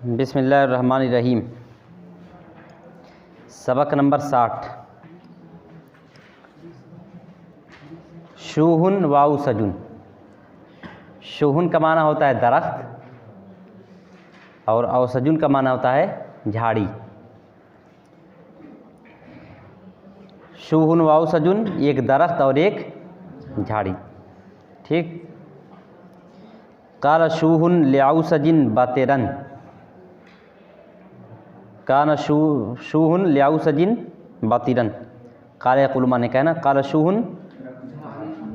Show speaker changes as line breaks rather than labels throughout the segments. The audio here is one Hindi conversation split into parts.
बिस्मिल्लाहिर्रहमानिर्रहीम। सबक नंबर 60। शूहुन वाउ सजुन। शूहुन का माना होता है दरख्त और औसजुन का माना होता है झाड़ी। शूहुन वाउ सजुन एक दरख्त और एक झाड़ी। ठीक। काला शूहुन लियाउ सजिन बातेरन। काना शूहुन लियाउ सजिन बातिरन। काले कुलमा ने कहना काला शूहुन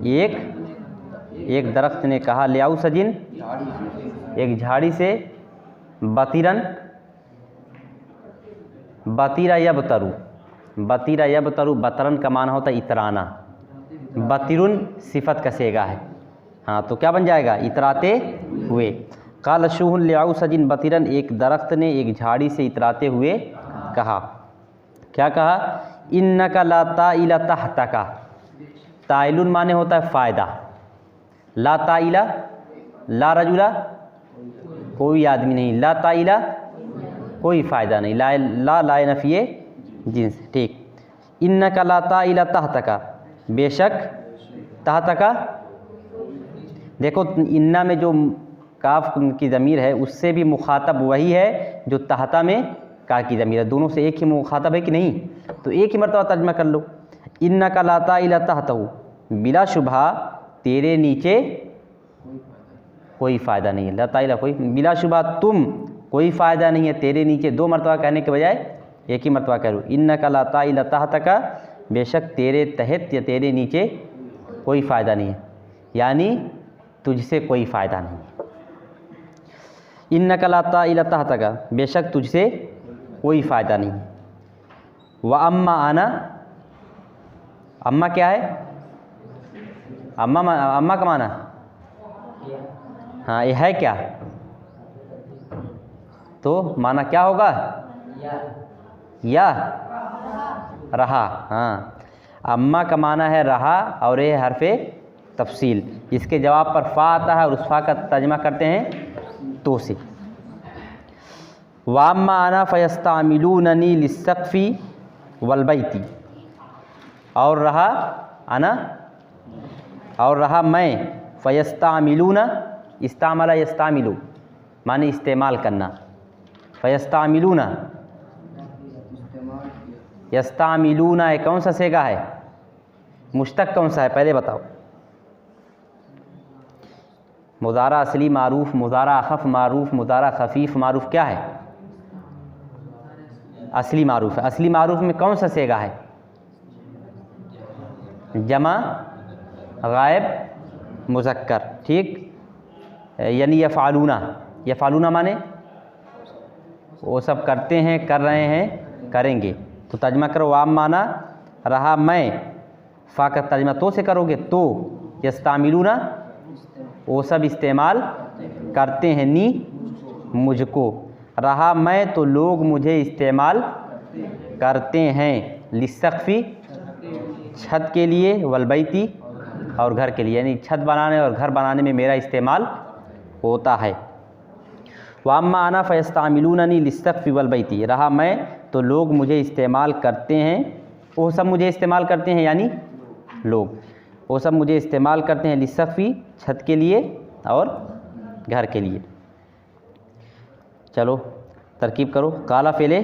एक दरख्त ने कहा लियाउ सजिन एक झाड़ी से बातिरन बातीरा यबतरू। बातीरा यबतरू बतरन का माना होता है इतराना। बातिरुन सिफत का सेगा है। हाँ तो क्या बन जाएगा इतराते हुए। काल शूहुन लियाउ सजिन बतिरन एक दरख्त ने एक झाड़ी से इतराते हुए कहा। क्या कहा? इन्नका ला ताइला तहतका। ताइलुन माने होता है फ़ायदा। ला ताइला ला रजुला कोई आदमी नहीं। ला ताइला कोई फ़ायदा नहीं। ला लाए नफ़िए जिन्स। ठीक। इन्नका ला ताइला तहतका बेशक तहतका। देखो इन्ना में जो काफ की ज़मीर है उससे भी मुखातब वही है जो तहता में का की ज़मीर है। दोनों से एक ही मुखातब है कि नहीं? तो एक ही मरतबा तर्जमा कर लो। इन्नका ला ताइला तहतहु बिला शुबहा तेरे नीचे कोई फ़ायदा नहीं है। ला ताइला कोई बिला शुबहा तुम कोई फ़ायदा नहीं है तेरे नीचे। दो मरतबा कहने के बजाय एक ही मरतबा कह लो। इन्नका ला ताइला तहतका बेशक तेरे तहत या तेरे नीचे कोई फ़ायदा नहीं है, यानी तुझसे कोई फ़ायदा नहीं है। इन्नका ला ताइला तहतका बेशक तुझसे कोई फ़ायदा नहीं है। व अम्मा आना। अम्मा क्या है? अम्मा का माना हाँ ये है क्या? तो माना क्या होगा? या रहा। हाँ अम्मा का माना है रहा और ये हरफे तफसील। इसके जवाब पर फ़ा आता है और उस फ़ा का तर्जमा करते हैं तो से। वाम्मा आना फ़यस्तामिलूननी लिस्सक़फ़ी वलबैती। और रहा आना और रहा मैं फ़यस्तामिलूना इस्तामला यस्तामिलू माने इस्तेमाल करना। फ़यस्तामिलूना यस्तामिलूना कौन सा सेगा है? मुश्तक कौन सा है पहले बताओ? मुज़ारा असली मारूफ़, मुज़ारा अख़फ़ मारूफ़, मुज़ारा खफ़ीफ़ मारूफ़ क्या है? असली मारूफ़ है। असली मारूफ़ में कौन सा सेगा है? जमा गायब मुज़क्कर। ठीक। यानी यफ़ालूना माने वो सब करते हैं, कर रहे हैं, करेंगे। तो तर्जमा करो वाम माना रहा मैं, फ़ा का तर्जमा तो से करोगे तो यस्तामिलूना वो सब इस्तेमाल करते हैं नी मुझको। रहा मैं तो लोग मुझे इस्तेमाल करते हैं। लिस्सक़फ़ी छत के लिए, वलबैती और घर के लिए, यानी छत बनाने और घर बनाने में मेरा इस्तेमाल होता है। वाम्मा आना फ़यस्तामिलूननी लिस्सक़फ़ी वलबैती। रहा मैं तो लोग मुझे इस्तेमाल करते हैं। वो सब मुझे इस्तेमाल करते हैं यानी लोग वो सब मुझे इस्तेमाल करते हैं लिस्सक़फ़ी छत के लिए और घर के लिए। चलो तरकीब करो। काला फ़ेले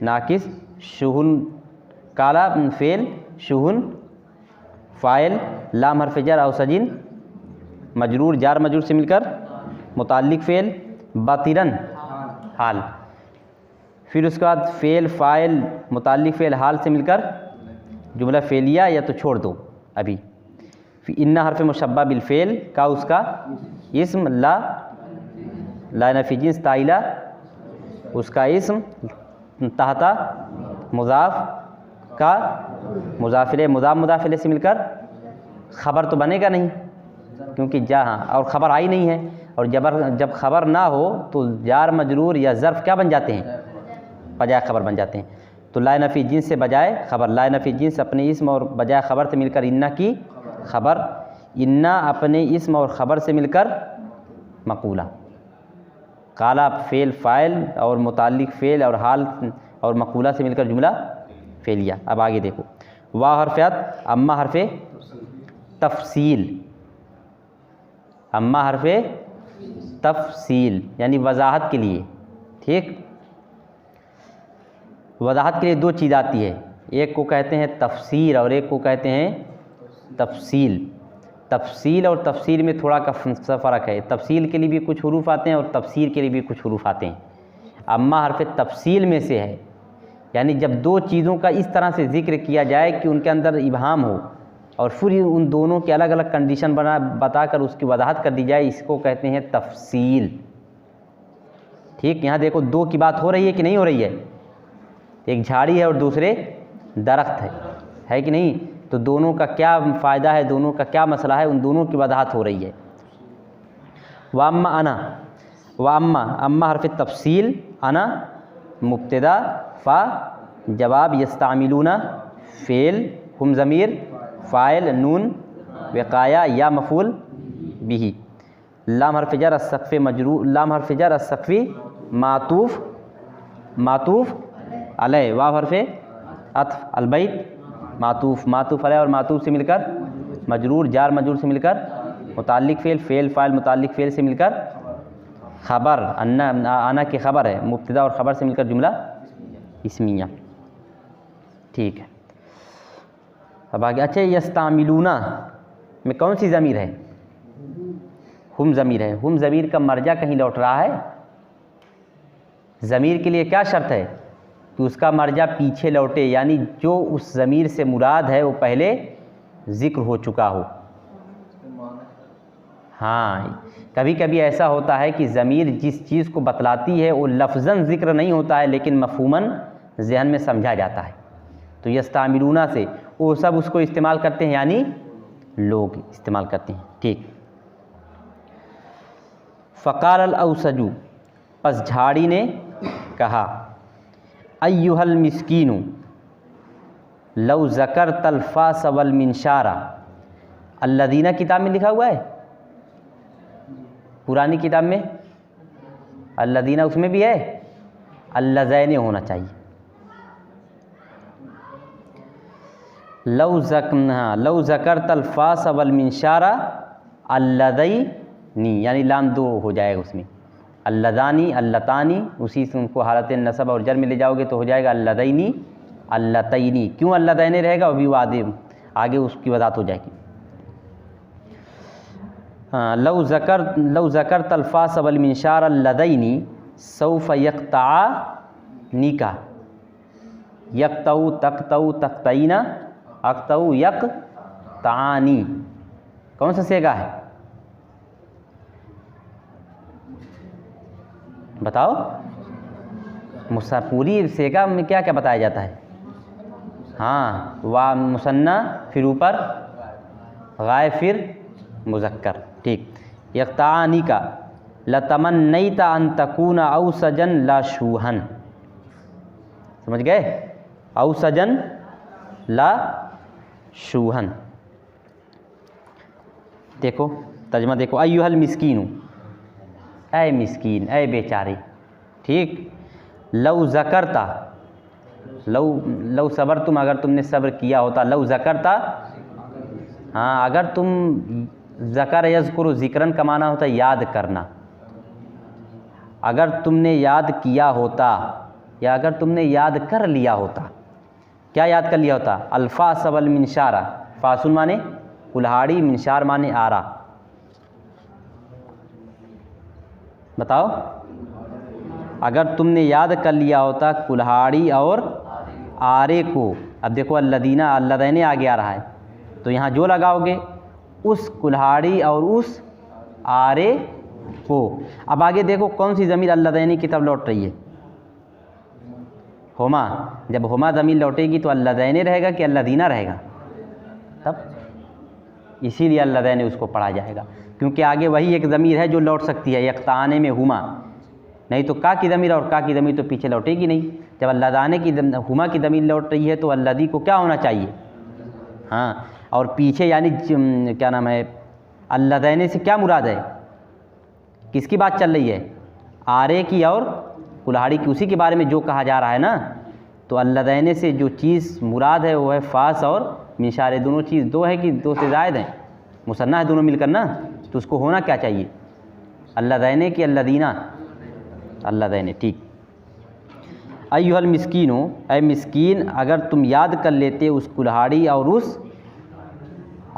नाकिस शूहुन। काला फ़ेल शूहुन फ़ाइल लाम हर्फ़ जर औ सजिन मजरूर जार मजरूर से मिलकर मुताल्लिक़ फ़ेल बातिरन हाल। फिर उसके बाद फ़ेल फ़ाइल मुताल्लिक़ फ़ेल हाल से मिलकर जुमला फ़ेलिया या तो छोड़ दो अभी। फिर इन्ना हर्फ़ मुशब्बा बिल फ़ेल का उसका इस्म ला नफ़ी जिन्स ताइला उसका इस्म तहता मुज़ाफ़ का मुज़ाफ़िले मुज़ाफ़िले से मिलकर ख़बर तो बनेगा नहीं क्योंकि जहाँ और ख़बर आई नहीं है। और जब ख़बर ना हो तो जार मजरूर या ज़र्फ़ क्या बन जाते हैं? बजाय ख़बर बन जाते हैं। तो ला नफ़ी जिन्स से बजाय ख़बर। ला नफ़ी जिन्स अपने इस्म और बजाय ख़बर से मिलकर इन्ना की ख़बर। इन्ना अपने इस्म और ख़बर से मिलकर मक़ूला। काला फ़ेल फ़ाइल और मुताल्लिक फ़ेल और हाल और मक़ूला से मिलकर जुमला फ़ेलिया। अब आगे देखो, वाह हरफ़ अम्मा हरफ़ तफ़सील, अम्मा हरफ़ तफ़सील यानी वजाहत के लिए। ठीक, वजाहत के लिए दो चीज़ आती है, एक को कहते हैं तफ़सीर और एक को कहते हैं तफ़सील। तफ़सील और तफ़सीर में थोड़ा का फ़र्क है, तफ़सील के लिए भी कुछ हुरूफ आते हैं और तफ़सीर के लिए भी कुछ हुरूफ आते हैं। अम्मा हरफ़ तफ़सील में से है, यानी जब दो चीज़ों का इस तरह से ज़िक्र किया जाए कि उनके अंदर इबहाम हो और फिर उन दोनों के अलग अलग कंडीशन बताकर उसकी वजाहत कर दी जाए, इसको कहते हैं तफ़सील। ठीक, यहाँ देखो दो की बात हो रही है कि नहीं हो रही है, एक झाड़ी है और दूसरे दरख्त है कि नहीं, तो दोनों का क्या फ़ायदा है, दोनों का क्या मसला है, उन दोनों की वजाहत हो रही है। वाम्मा अना, वाम्मा अम्मा हरफ़ तफ़सील, अना मुब्तदा, फ़ा जवाब, यस्तामिलूना फ़ेल, हुम ज़मीर, फ़ाइल, नून वक़ाया या मफ़ूल बिही, लाम हरफ़ जर अस्सक़फ़ मजरूर, लाम हरफ़ जर अस्सक़फ़ी मातूफ़, मातूफ़ अलैह, वाव हरफ़ अत्फ़, अलबैत मातूफ़, मातूफ़ अलैह और मातूफ़ से मिलकर मजरूर, जार मजरूर से मिलकर मुताल्लिक फ़ेल, फ़ेल फ़ाइल मुताल्लिक फ़ेल से मिलकर ख़बर, अन्ना की ख़बर है, मुब्तदा और ख़बर से मिलकर जुमला इस्मिया। ठीक है, अब आगे। अच्छा, यस्तामिलूना में कौन सी ज़मीर है? हुम ज़मीर है। हुम ज़मीर का मर्जा कहीं लौट रहा है। ज़मीर के लिए क्या शर्त है कि उसका मर्जा पीछे लौटे, यानी जो उस ज़मीर से मुराद है वो पहले ज़िक्र हो चुका हो। हाँ, कभी कभी ऐसा होता है कि ज़मीर जिस चीज़ को बतलाती है वो लफ्ज़न ज़िक्र नहीं होता है, लेकिन मफ़हूमन ज़हन में समझा जाता है। तो यस्तामिलूना से वो सब उसको इस्तेमाल करते हैं, यानी लोग इस्तेमाल करते हैं। ठीक, फ़क़ाल अल औसजू, पस झाड़ी ने कहा, अय्युहल मिस्कीनु लौ ज़कर तलफ़ास वल मिनशारा। अल्लदीना किताब में लिखा हुआ है, पुरानी किताब में अल्लदीना उसमें भी है, अल्लज़ैन होना चाहिए। लौ ज़कर तलफ़ास वल मिनशारा अल्लदैनी, यानी लाम दो हो जाएगा उसमें, अल्लदानी अल्लतानी, उसी से उनको हालत नसब और जर में ले जाओगे तो हो जाएगा अल्लदैनी अल्लतैनी। क्यों अल्लदैनी रहेगा, वो भी आगे उसकी वजाहत हो जाएगी। हाँ, लौ ज़कर तलफ़ास वल मिनशार अल्लदैनी सौफ़ यक़तानी का, यक़तऊ तक़तऊ तक़तईना अक़तऊ यक़तानी, कौन सा सेगा है बताओ? पूरी सेगा में क्या क्या बताया जाता है? हाँ, वा मुसन्ना फिर ऊपर गायब फिर मुज़क्कर। ठीक, यक़तानी का लतमन्नैता अन तकूना औसजन ला शूहन, समझ गए? औसजन ला शूहन। देखो तर्जुमा देखो, अय्युहल मिस्कीनु, ऐ मिस्कीन, ऐ बेचारे। ठीक, लौ ज़करता, लौ सबर तुम, अगर तुमने सब्र किया होता, लौ ज़करता, हाँ अगर तुम, ज़कर यज़कुरु ज़िक्रन का माना होता याद करना, अगर तुमने याद किया होता या अगर तुमने याद कर लिया होता, क्या याद कर लिया होता? अल्फ़ास वल मिनशारा, फासुन माने कुल्हाड़ी, मिनशार माने आरा। बताओ, अगर तुमने याद कर लिया होता कुल्हाड़ी और आरे को। अब देखो अल्लदीना अल्लदैने आगे आ रहा है, तो यहाँ जो लगाओगे उस कुल्हाड़ी और उस आरे को। अब आगे देखो कौन सी ज़मीर अल्लदैने की तरफ लौट रही है? हुमा। जब हुमा ज़मीर लौटेगी तो अल्लदैने रहेगा कि अल्लदीना रहेगा? तब इसीलिए अल्लदैने उसको पढ़ा जाएगा, क्योंकि आगे वही एक ज़मीर है जो लौट सकती है, यक़ताने में हुमा, नहीं तो का की ज़मीर और का की ज़मीर तो पीछे लौटेगी नहीं। जब अल्लदाने की हुमा की ज़मीर लौट रही है तो अल्लदी को क्या होना चाहिए? हाँ, और पीछे यानी क्या नाम है, अल्लदैने से क्या मुराद है? किसकी बात चल रही है? आरे की और कुल्हाड़ी की, उसी के बारे में जो कहा जा रहा है ना। तो अल्लदैने से जो चीज़ मुराद है वो है फास और मिशारे, दोनों चीज़ दो है कि दो से ज़ायद हैं, मुसन्ना है दोनों मिलकर ना, तो उसको होना क्या चाहिए, अल्लदैने की अल्लदीना, अल्लदैने। ठीक। अय्युहल मिस्कीनो, ऐ मिस्कीन, अगर तुम याद कर लेते उस कुल्हाड़ी और उस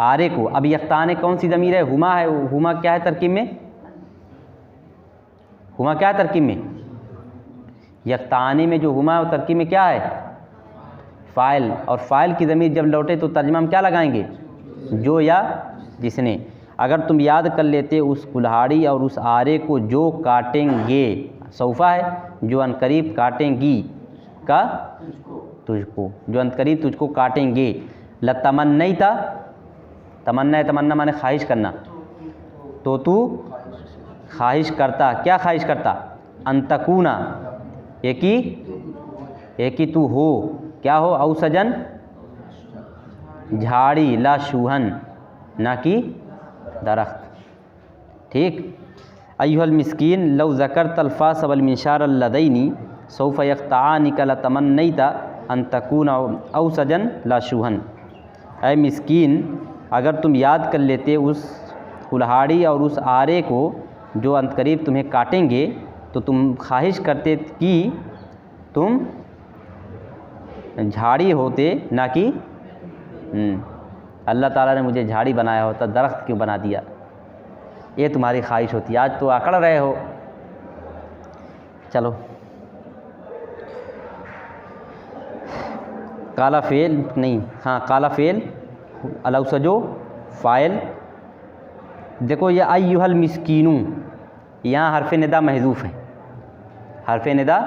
आरे को। अब यख्ताने कौन सी ज़मीर है, हुमा है। हुमा क्या है तरकीब में, हुमा क्या है तरकीब में, यख्ताने में जो हुमा है वो तरकीब में क्या है, फ़ाइल। और फ़ाइल की ज़मीर जब लौटे तो तर्जुमा हम क्या लगाएंगे, जो या जिसने। अगर तुम याद कर लेते उस कुल्हाड़ी और उस आरे को जो काटेंगे, सौफ़ा है, जो अनकरीब काटेंगी का तुझको, जो अनकरीब तुझको काटेंगे। लतमन्नैता, तमन्ना है, तमन्ना माने ख्वाहिश करना, तो तू ख्वाहिश करता, क्या ख्वाहिश करता, अंतकूना, एक ही तू हो, क्या हो, औसजन झाड़ी, ला शूहन ना कि दरख्त। ठीक। अय्युहल मिस्कीन लौ ज़करत अल्फास वल मिनशार अल्लदैनी सौफ यख्तानिका लतमन्नैता अन तकूना औसजन ला शूहन। ऐ मिस्कीन, अगर तुम याद कर लेते उस कुल्हाड़ी और उस आरे को जो अंतकरीब तुम्हें काटेंगे, तो तुम ख्वाहिश करते कि तुम झाड़ी होते ना कि अल्लाह ताला ने मुझे झाड़ी बनाया होता, दरख्त क्यों बना दिया, ये तुम्हारी ख्वाहिश होती। आज तो आकड़ रहे हो। चलो, काला फेल नहीं, हाँ काला फेल, अलौसजो फ़ाइल। देखो ये अय्युहल मिस्कीनू, यहाँ हरफ़ निदा महज़ूफ़ है, हरफ़ निदा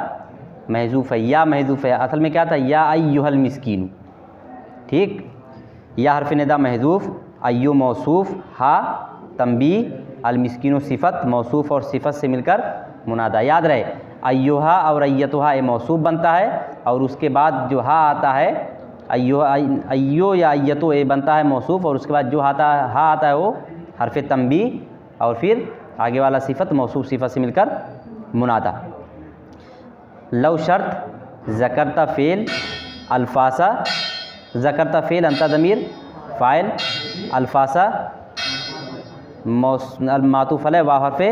महज़ूफ़ है, या महज़ूफ़ है। असल में क्या था, या अय्युहल मिस्कीनू। ठीक। या हरफ़ निदा महज़ूफ़, अय्यु मौसूफ़, हा तंबी, अल मिस्कीनू सिफ़त, मौसूफ़ और सिफ़त से मिलकर मुनादा। याद रहे, अय्युहा और अय्यतुहा ये मौसूफ़ बनता है, और उसके बाद जो हा आता है, अय्यो या अय्यतो ये बनता है मौसूफ़, और उसके बाद जो हा आता है वो हरफ़ तंबी, और फिर आगे वाला सिफ़त मौसूफ़ सिफ़त से मिलकर मुनादा। लव शर्त, ज़करता फ़ेल, अल्फासा, ज़करता फ़ेल अंता ज़मीर फ़ाइल, अल्फासा मातूफ़ अलैह व हरफ़े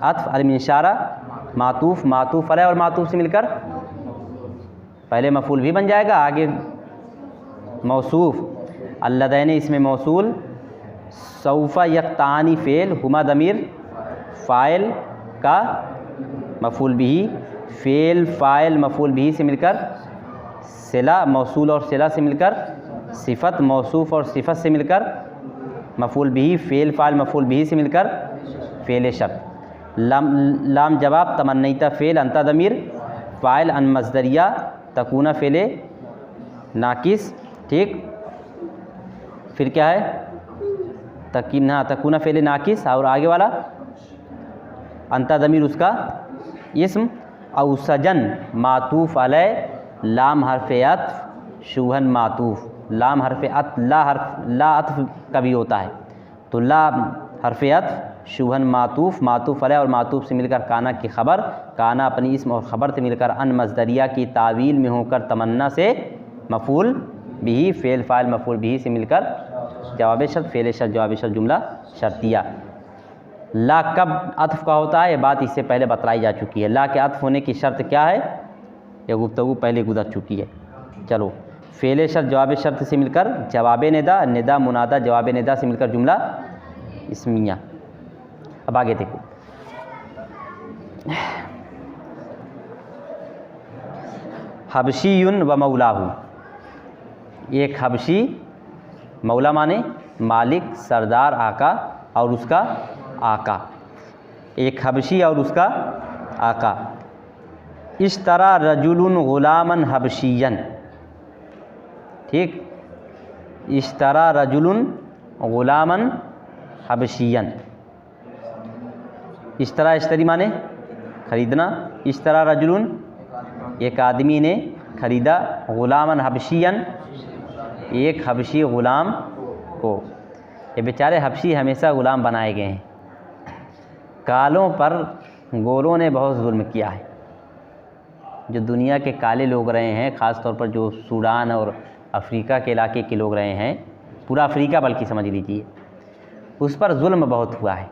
अत्फ़, अल मिनशारा मातूफ़, मातूफ़ अलैह और मातूफ़ से मिलकर पहले मफ़ूल भी बन जाएगा, आगे मौसूफ़। अल्लदैने इसमें मौसूल, सौफ़ा यख्तानी फ़ेल, हुमा ज़मीर फ़ाइल का मफ़ूल बिही, फ़ेल फ़ाइल मफ़ूल बिही से मिलकर सिला, मौसूल और सिला से मिलकर सिफ़त, मौसूफ़ और सिफ़त से मिलकर मफ़ूल बिही, फ़ेल फ़ाइल मफ़ूल बिही से मिलकर फ़ेल शर्त। लाम जवाब, तमन्नैता फ़ेल, अंता ज़मीर फ़ाइल, अन मज़दरिया, तकूना फ़ेल नाकिस। ठीक। फिर क्या है, तकीना, तकूना फ़ेल नाकिस, और आगे वाला अंता ज़मीर उसका इस्म, औसजन मातूफ़ अलैह, लाम हरफ़ अत्फ़, शूहन मातूफ़। लाम हरफ़ अत्फ़, ला अत्फ़ कभी होता है, तो ला हरफ़ अत्फ़, शूहन मातूफ़, मातूफ़ अलैह और मातूफ़ से मिलकर काना की ख़बर, काना अपनी इस्म और ख़बर से मिलकर अन मज़दरिया की तावील में होकर तमन्ना से मफ़ूल बिही, फ़ेल फ़ाइल मफ़ूल बिही से मिलकर जवाब शर्त, फ़ेल शर्त जवाब शर्त जुमला शर्तिया। ला कब अत्फ़ का होता है, ये बात इससे पहले बतलाई जा चुकी है। ला के अत्फ़ होने की शर्त क्या है, ये गुफ्तगू पहले गुज़र चुकी है। चलो, फ़ेल शर्त जवाब शर्त से मिलकर जवाब निदा, निदा मुनादा जवाब निदा से मिलकर जुमला इस्मिया। अब आगे देखो, हबशीयुन व मौलाहू, एक हबशी, मौला माने मालिक, सरदार, आका, और उसका आका। एक हबशी और उसका आका। इश्तरा रजुलुन गुलामन हबशियन। ठीक। इश्तरा रजुलुन गुलामन हबशियन। इश्तरा, इश्तरी माने ख़रीदना, इश्तरा रजुलुन एक आदमी ने ख़रीदा, गुलामन हबशियन एक हबशी ग़ुलाम को। ये बेचारे हबशी हमेशा ग़ुलाम बनाए गए हैं, कालों पर गोरों ने बहुत जुल्म किया है। जो दुनिया के काले लोग रहे हैं, ख़ास तौर पर जो सूडान और अफ्रीका के इलाके के लोग रहे हैं, पूरा अफ्रीका बल्कि समझ लीजिए, उस पर जुल्म बहुत हुआ है।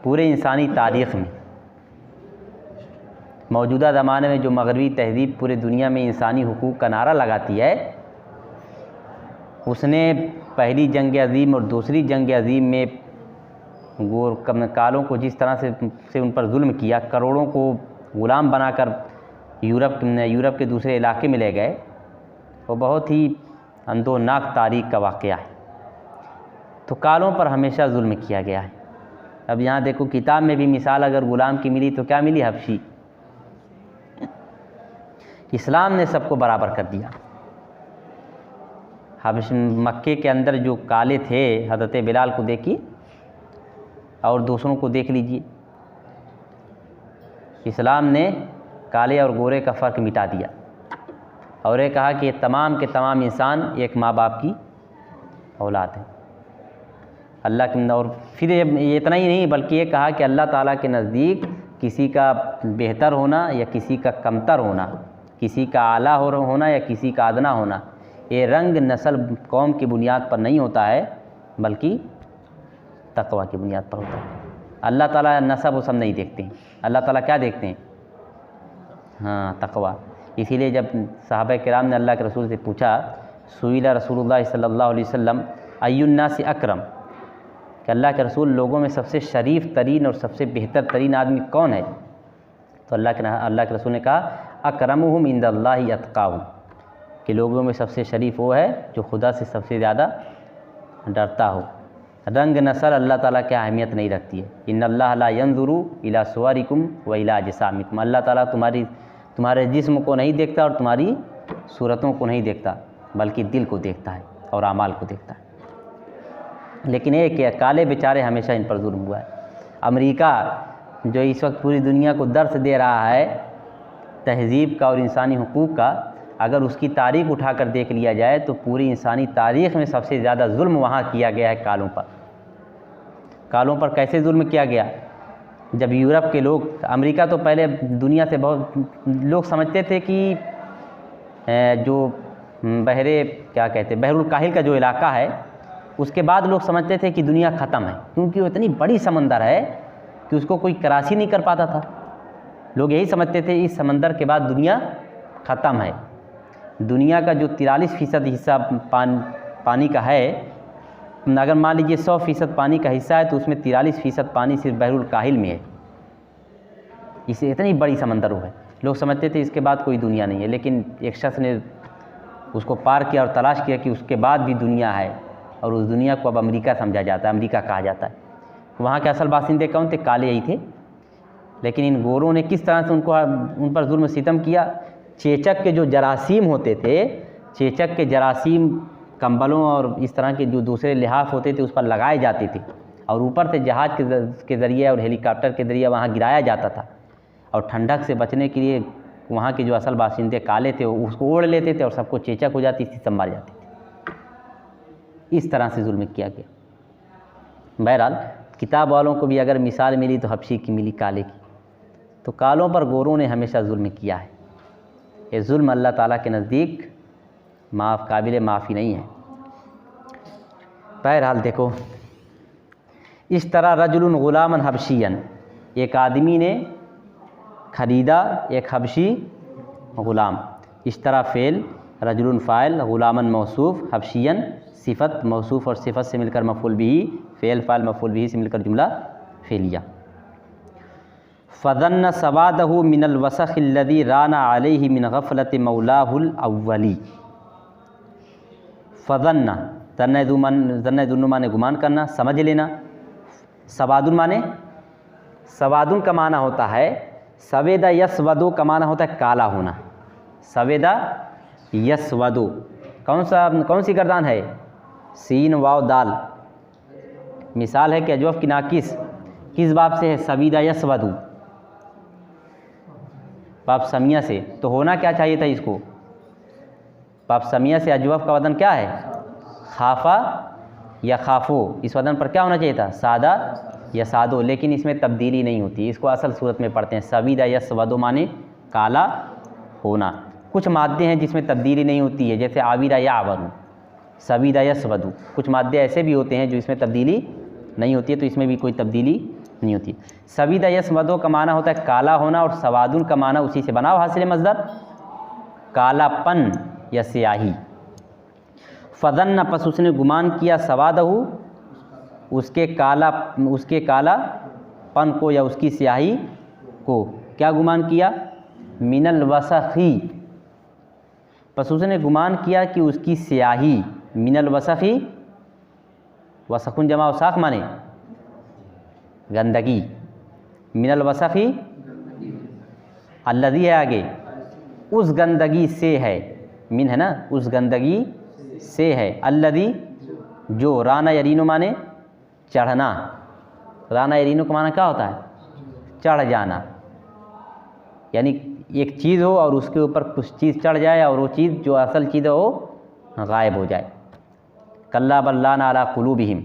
पूरे इंसानी तारीख़ में मौजूदा ज़माने में जो मगरबी तहज़ीब पूरे दुनिया में इंसानी हुकूक़ का नारा लगाती है, उसने पहली जंग अज़ीम और दूसरी जंग अज़ीम में कालों को जिस तरह से उन पर जुल्म किया, करोड़ों को ग़ुलाम बनाकर यूरोप के दूसरे इलाके में ले गए, वो बहुत ही अंदोनाक तारीख़ का वाक़या है। तो कालों पर हमेशा जुल्म किया गया है। अब यहाँ देखो, किताब में भी मिसाल अगर ग़ुलाम की मिली तो क्या मिली? हबशी। इस्लाम ने सबको बराबर कर दिया। मक्के के अंदर जो काले थे, हज़रत बिलाल को देखिए और दूसरों को देख लीजिए, इस्लाम ने काले और गोरे का फ़र्क मिटा दिया और ये कहा कि तमाम के तमाम इंसान एक माँ बाप की औलाद है अल्लाह के। और फिर ये इतना ही नहीं, बल्कि ये कहा कि अल्लाह ताला के नज़दीक किसी का बेहतर होना या किसी का कमतर होना, किसी का आला होना या किसी का अदना होना, ये रंग, नस्ल, कौम की बुनियाद पर नहीं होता है, बल्कि तक़वा की बुनियाद पर होता है। अल्लाह ताला नस्ब वसब नहीं देखते हैं, अल्लाह ताला क्या देखते हैं? हाँ, तक़वा। इसीलिए जब सहाबा किराम ने अल्लाह के रसूल से पूछा, सुइला रसूलुल्लाह सल्लल्लाहु अलैहि वसल्लम अय्युन्नासि अकरम, कि अल्लाह के रसूल लोगों में सबसे शरीफ तरीन और सबसे बेहतर तरीन आदमी कौन है? तो अल्लाह के रसूल ने कहा अकरमुहुम इंदल्लाहि अत्क़ाहुम, कि लोगों में सबसे शरीफ वो है जो खुदा से सबसे ज़्यादा डरता हो। रंग नस्ल अल्लाह ताला की अहमियत नहीं रखती है। इन्नल्लाह ला यंजुरु इला सुवरिकुम व इला अजसामिकुम, अल्लाह ताला तुम्हारे जिस्म को नहीं देखता और तुम्हारी सूरतों को नहीं देखता, बल्कि दिल को देखता है और आमाल को देखता है। लेकिन एक क्या, काले बेचारे हमेशा इन पर जुल्म हुआ है। अमेरिका जो इस वक्त पूरी दुनिया को दर्स दे रहा है तहज़ीब का और इंसानी हुकूक़ का, अगर उसकी तारीख़ उठाकर देख लिया जाए तो पूरी इंसानी तारीख़ में सबसे ज़्यादा जुल्म वहाँ किया गया है कालों पर। कालों पर कैसे जुल्म किया गया? जब यूरोप के लोग, अमेरिका तो पहले दुनिया से बहुत लोग समझते थे कि जो बहरुल काहिल का जो इलाका है, उसके बाद लोग समझते थे कि दुनिया ख़त्म है, क्योंकि वो इतनी बड़ी समंदर है कि उसको कोई क्रॉस नहीं कर पाता था। लोग यही समझते थे इस समंदर के बाद दुनिया ख़त्म है। दुनिया का जो 43% हिस्सा पानी का है, अगर मान लीजिए 100% पानी का हिस्सा है तो उसमें 43% पानी सिर्फ बहरुल काहिल में है। इसे इतनी बड़ी समंदर है, लोग समझते थे इसके बाद कोई दुनिया नहीं है। लेकिन एक शख्स ने उसको पार किया और तलाश किया कि उसके बाद भी दुनिया है, और उस दुनिया को अब अमेरिका समझा जाता है, अमेरिका कहा जाता है। वहाँ के असल बासिंदे कौन थे? काले ही थे। लेकिन इन गोरों ने किस तरह से उन पर जुल्म सितम किया। चेचक के जो जरासीम होते थे, चेचक के जरासीम कंबलों और इस तरह के जो दूसरे लिहाफ होते थे उस पर लगाए जाते थे, और ऊपर से जहाज़ के ज़रिए और हेलीकॉप्टर के ज़रिए वहाँ गिराया जाता था, और ठंडक से बचने के लिए वहाँ के जो असल बाशिंदे काले थे वो उसको ओढ़ लेते थे और सबको चेचक हो जाती थी, सब मर जाते थे। इस तरह से जुल्म किया गया। बहरहाल किताब वालों को भी अगर मिसाल मिली तो हबशी की मिली, काले की। तो कालों पर गोरों ने हमेशा जुल्म किया है। ये जुल्म अल्लाह ताला के नज़दीक काबिल माफ़ी नहीं है। बहरहाल देखो, इस तरह रजुलन ग़ुलामन हबशियन, एक आदमी ने ख़रीदा एक हबशी ग़ुलाम। इस तरह फ़ेल, रजुलन फ़ाइल, ग़ुलामन मौसूफ़, हबशियन सिफ़त, मौसूफ़ और सिफ़त से मिलकर मफ़ूल बिही, फ़ेल फ़ाइल मफ़ूल बिही से मिलकर जुमला फ़ेलिया। फ़ज़न्न सवादहु मिनल वसख़िल्लज़ी राना अलैहि मिन ग़फ़लति मौलाहुल अव्वली। फ़ज़न्न, ज़न्न माने गुमान करना, समझ लेना। सवादुन माने, सवादुन का माना होता है सवेदा यसवदो का माना होता है काला होना। सवेदा यसवदो, कौन सी गर्दान है? सीन वाव दाल। मिसाल है कि अजवफ़ की नाकिस किस बाब से है? सवीदा यसवदू, बाब समिया से। तो होना क्या चाहिए था इसको? बाब समिया से अजवफ़ का वज़न क्या है? खाफा या खाफो। इस वज़न पर क्या होना चाहिए था? सादा यसादो, लेकिन इसमें तब्दीली नहीं होती, इसको असल सूरत में पढ़ते हैं सवीदा यस्वदो माने काला होना। कुछ मादे हैं जिसमें तब्दीली नहीं होती है, जैसे आविरा या आवरू, सवीदा यस्वदु। कुछ मादे ऐसे भी होते हैं जो इसमें तब्दीली नहीं होती है, तो इसमें भी कोई तब्दीली नहीं होती। सवीदा यस्वदो का माना होता है काला होना, और सवादुन का माना उसी से बनाओ हासिल मज़दर कालापन या स्याही। फदन्न पस उसने गुमान किया सवादहू उसके कालापन को या उसकी स्याही को, क्या गुमान किया? मिनल वसखी, पस उसने गुमान किया कि उसकी स्याही, मिनल वसखी, वसखुन जमा वसाख माने गंदगी, मिनल वसखी अल्लज़ी है आगे, उस गंदगी से है, मिन है ना, उस गंदगी से है, अल्लज़ी जो, राना यरीनो माने चढ़ना, राना यरीनो का माना क्या होता है? चढ़ जाना, यानी एक चीज़ हो और उसके ऊपर कुछ चीज़ चढ़ जाए और वो चीज़ जो असल चीज़ है वो गायब हो जाए। कल्ला बल्लाना अला कुलूबिहिम,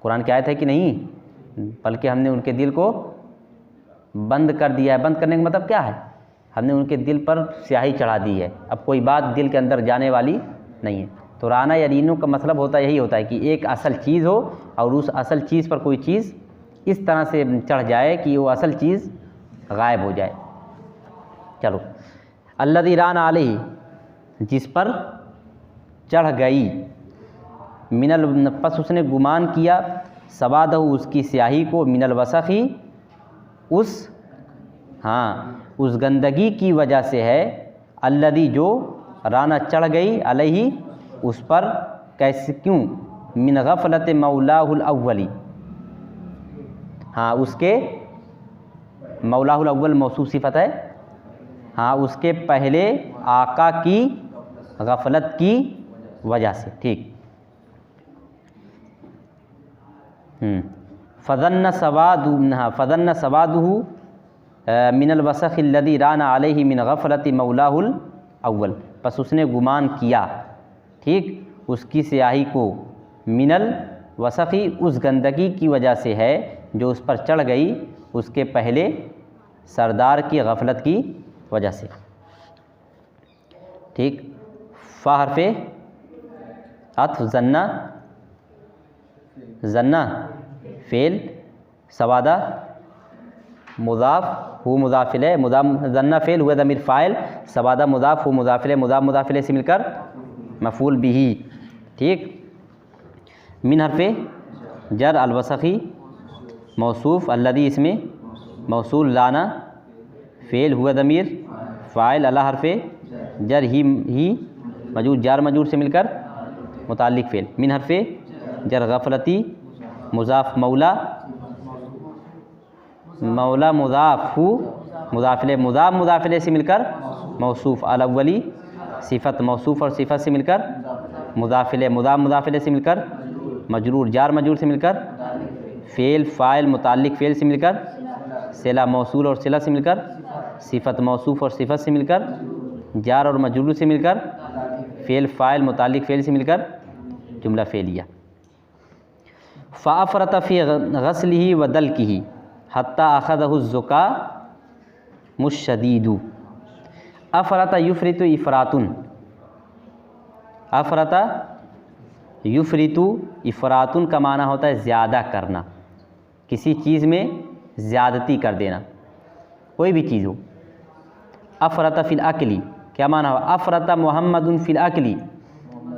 कुरान की आयत है कि नहीं, बल्कि हमने उनके दिल को बंद कर दिया है। बंद करने का मतलब क्या है? हमने उनके दिल पर स्याही चढ़ा दी है, अब कोई बात दिल के अंदर जाने वाली नहीं है। तो राना यरीनो का मतलब होता यही होता है कि एक असल चीज़ हो और उस असल चीज़ पर कोई चीज़ इस तरह से चढ़ जाए कि वो असल चीज़ गायब हो जाए। चलो, अल्लज़ी राना अलैहि, जिस पर चढ़ गई, मिनल पस उसने गुमान किया, सवादहू उसकी स्याही को, मिनल वसखी उस, हाँ, उस गंदगी की वजह से है, अल्लज़ी जो राना चढ़ गई, अलैहि उस पर, कैसे क्यों? मिन गफलत मौलाहुल अव्वली, हाँ उसके मौलाहुल अव्वल मौसूफ सिफत है, हाँ उसके पहले आका की गफलत की वजह से, ठीक। फदन्न सवादु, हाँ फदन्न सवादुहु मिनल वसख़ अल्लज़ी राना अलैहि मिन गफलति मौलाहुल अव्वल, बस उसने गुमान किया, ठीक, उसकी स्याही को, मिनल वसख़ी उस गंदगी की वजह से है जो उस पर चढ़ गई उसके पहले सरदार की गफलत की वजह से, ठीक। फ़ा हर्फ़े अत्फ़, जन्ना, जन्ना फ़ेल, सवादा मुज़ाफ़ हु मुज़ाफ़िल है, जन्ना फ़ेल हुआ ज़मीर फ़ाइल, सवादा मुज़ाफ़ हु मुज़ाफ़िल है, मुज़ाफ़िल से मिलकर मफ़ूल बिही, ठीक। मिन हर्फ़े जर अलवसख़ी मौसूफ़, अल्लज़ी इसमें मौसूल, लाना फ़ेल हुआ ज़मीर फ़ाइल, अला हर्फ़े जर ही मजूर, जार मजूर से मिलकर मुताल्लिक़ फ़ेल। मिन हर्फ़े जर गफलती मुज़ाफ़ मौला, मौला मुज़ाफ़ हु मुज़ाफ़िल, मुज़ाफ़िल से मिलकर मौसूफ़, अल-अव्वली सिफ़त मौसूफ़ और सिफ़त से मिलकर मुज़ाफ़िल, मुज़ाफ़िल से मिलकर मजरूर, जार मजरूर से मिलकर फ़ेल, फ़ाइल मुताल्लिक़ फ़ेल से मिलकर सिला, मौसूल और सिला से मिलकर सिफ़त मौसूफ़ और सिफ़त से मिलकर जार और मजरूर से मिलकर फ़ेल, फ़ाइल मुताल्लिक़ फ़ेल से मिलकर जुमला फ़ेलिया। फ़अफ़रत फ़ी गस्लिही व दल्किही हत्ता अख़ज़हु ज़ुका मुश्शदीदु। अफ़रत युफ़रितु इफ़रातुन, अफ़रत युफ़रितु इफ़रातुन का माना होता है ज़्यादा करना, किसी चीज़ में ज़्यादती कर देना, कोई भी चीज़ हो। अफ़रत फ़िल अक्ली, क्या माना हो? अफ़रत मुहम्मदुन फ़िल अक्ली,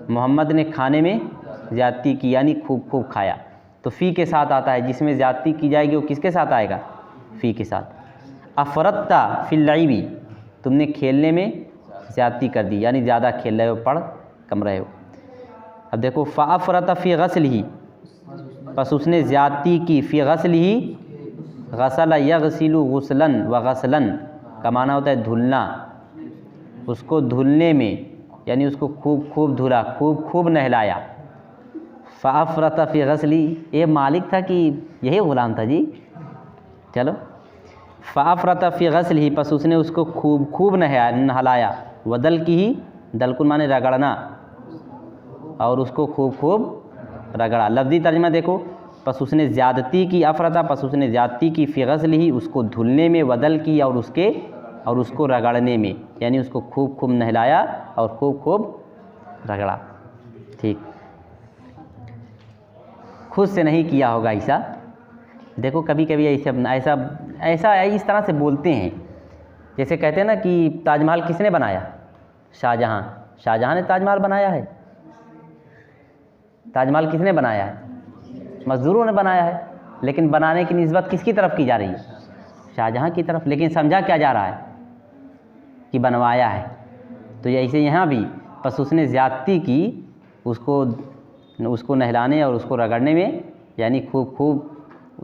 मोहम्मद ने खाने में ज़्यादती की, यानी खूब खूब खाया। तो फ़ी के साथ आता है, जिसमें ज़्यादती की जाएगी वो किसके साथ आएगा? फ़ी के साथ। अफ़रत्ता फ़िल लईबी, तुमने खेलने में ज़्यादती कर दी, यानी ज़्यादा खेल रहे हो, पढ़ कम रहे हो। अब देखो फ़अफ़रत फ़ी गस्लिही, बस उसने ज़्यादती की, फ़ी गस्लिही, गसल यगसिलु गुसलन व गसलन का माना होता है धुलना, उसको धुलने में, यानी उसको खूब खूब धुला, खूब खूब नहलाया। फ़अफ़रत फ़ी गस्ली, ये मालिक था कि यही ग़ुलाम था जी? चलो, फ़अफ़रत फ़ी गस्लिही, बस उसने उसको खूब खूब नहलाया, वदल की ही, दलकुन माने रगड़ना, और उसको खूब खूब रगड़ा। लफ्ज़ी तर्जुमा देखो, बस उसने ज़्यादती की, अफरता बस उसने ज़्यादती की फ़ी ग़स्लिही, उसको धुलने में, वदल की और उसको रगड़ने में, यानी उसको खूब खूब नहलाया और खूब खूब रगड़ा। ठीक, खुद से नहीं किया होगा ऐसा। देखो कभी कभी ऐसा इस तरह से बोलते हैं, जैसे कहते हैं ना कि ताजमहल किसने बनाया? शाहजहाँ ने ताजमहल बनाया है। ताजमहल किसने बनाया है? मज़दूरों ने बनाया है। लेकिन बनाने की निस्बत किसकी तरफ की जा रही है? शाहजहाँ की तरफ। लेकिन समझा क्या जा रहा है कि बनवाया है। तो ऐसे यहाँ भी बस उसने ज़्यादती की, उसको नहलाने और उसको रगड़ने में, यानी खूब खूब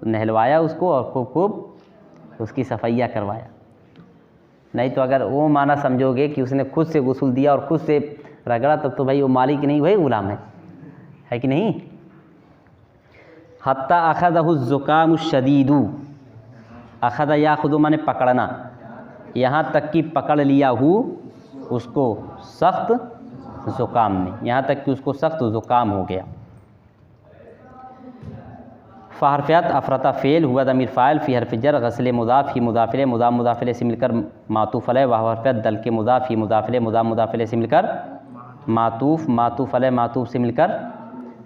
नहलवाया उसको और खूब खूब उसकी सफाइयाँ करवाया। नहीं तो अगर वो माना समझोगे कि उसने खुद से गुस्ल दिया और खुद से रगड़ा, तब तो भाई वो मालिक नहीं, वही गुलाम है कि नहीं। हत्ता अखदहु ज़ुकाम शदीदु, अखदा याखुदु माने पकड़ना, यहाँ तक कि पकड़ लिया उसको सख्त ज़ुकाम ने, यहाँ तक कि उसको सख्त ज़ुकाम हो गया। फ़हरफ़ियत अफ़रता फ़ेल हुआ दमीर फ़ाइल फ़ी हरफ़ जर ग़स्ल मुज़ाफ़ ही मुज़ाफ़िले मुज़ाफ़ मुज़ाफ़िले से मिलकर मातूफ़ अलैह, वह हरफ़ियत दल के मुज़ाफ़ ही मुज़ाफ़िले मुज़ाफ़ मुज़ाफ़िले से मिलकर मातूफ़ अलैह मातूफ़ से मिलकर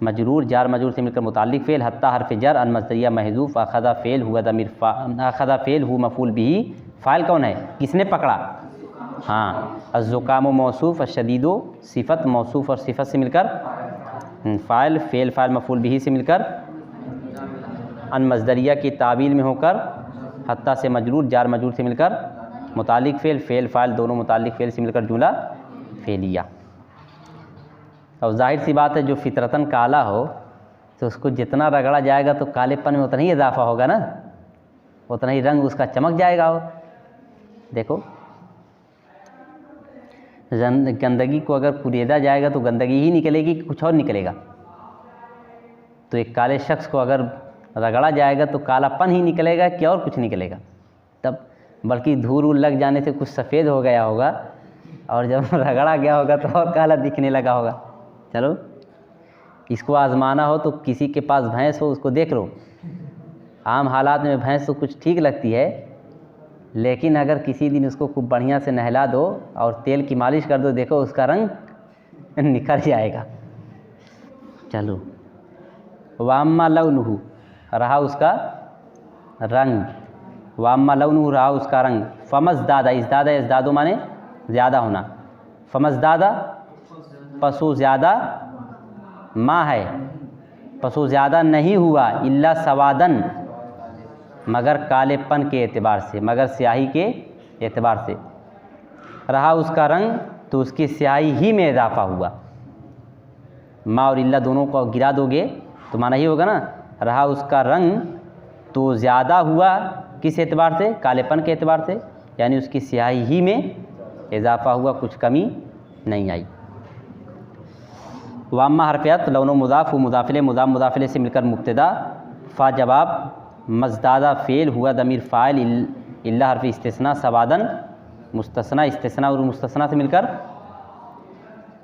मजरूर जार मजरूर से मिलकर मुताल्लिक़ फ़ेल। हत्ता हरफ़ जर अन मज़दरिया महज़ूफ़ अख़ज़ा फ़ेल हुआ दमीर अख़ज़ा फ़ेल हु मफ़ूल बिही, फ़ाइल कौन है? किसने पकड़ा? हाँ, अज़्ज़ुकाम मौसूफ़ अशदीदो सिफ़त मौसूफ़ और सिफ़त से मिलकर फ़ाइल फ़ेल फ़ाइल मफ़ूल बिही से मिलकर अन मज़दरिया की तावील में होकर हत्ता से मजरूर जार मजरूर से मिलकर मुताल्लिक़ फ़ेल फ़ाइल दोनों मुताल्लिक़ फ़ेल से मिलकर जुमला फ़ेलिया। और ज़ाहिर सी बात है जो फितरतन काला हो तो उसको जितना रगड़ा जाएगा तो कालेपन में उतना ही इजाफ़ा होगा ना, उतना ही रंग उसका चमक जाएगा। हो देखो गंदगी को अगर कुरेदा जाएगा तो गंदगी ही निकलेगी कि कुछ और निकलेगा? तो एक काले शख्स को अगर रगड़ा जाएगा तो कालापन ही निकलेगा कि और कुछ निकलेगा? तब बल्कि धूल लग जाने से कुछ सफ़ेद हो गया होगा और जब रगड़ा गया होगा तो और काला दिखने लगा होगा। चलो इसको आज़माना हो तो किसी के पास भैंस हो उसको देख लो। आम हालात में भैंस तो कुछ ठीक लगती है, लेकिन अगर किसी दिन उसको खूब बढ़िया से नहला दो और तेल की मालिश कर दो, देखो उसका रंग निखर जाएगा। चलो वाम्मा लौनुहु, रहा उसका रंग, वाम्मा लौनुहु रहा उसका रंग। फमज़दादा इज़दादो माने ज़्यादा होना, फमज़दादा पशु ज़्यादा माँ है, पशु ज़्यादा नहीं हुआ, इल्ला सवादन मगर कालेपन के एतबार से, मगर स्याही के एतबार से। रहा उसका रंग तो उसकी स्याही ही में इजाफ़ा हुआ। माँ और इल्ला दोनों को गिरा दोगे तो माना ही होगा ना, रहा उसका रंग तो ज़्यादा हुआ किस एतबार से? कालेपन के एतबार से, यानी उसकी स्याही ही में इजाफ़ा हुआ, कुछ कमी नहीं आई। वाम्मा हरफ़ियत लौनो मुज़ाफ़ मुज़ाफ़िले मुज़ाफ़ मुज़ाफ़िले से मिलकर मुब्तदा, फ़ा जवाब मज़दादा फ़ेल हुआ दमीर फ़ाइल इल्ला हरफ़ इस्तिस्ना सवादन मुस्तस्ना, इस्तिस्ना और मुस्तस्ना से मिलकर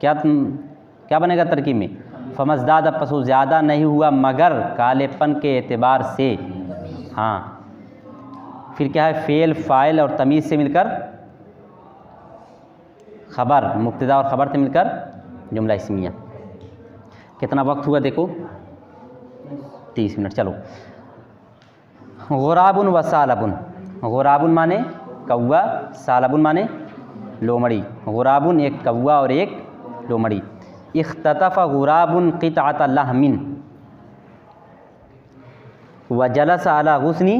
क्या बनेगा तरकीब में? फ़मज़दादा पशु ज़्यादा नहीं हुआ मगर कालेपन के एतबार से। हाँ, फिर क्या है? फ़ेल फ़ाइल और तमीज़ से मिलकर ख़बर, मुब्तदा और ख़बर से मिलकर जुमला इस्मिया। कितना वक्त हुआ देखो? 30 मिनट। चलो गुराबुन व सालबुन, गुराबुन माने कौवा, सालबुन माने लोमड़ी। गुराबुन एक कौवा और एक लोमड़ी। इख्ततफ़ गुराबुन क़ितअत लहमिन व जलस अला गुस्नी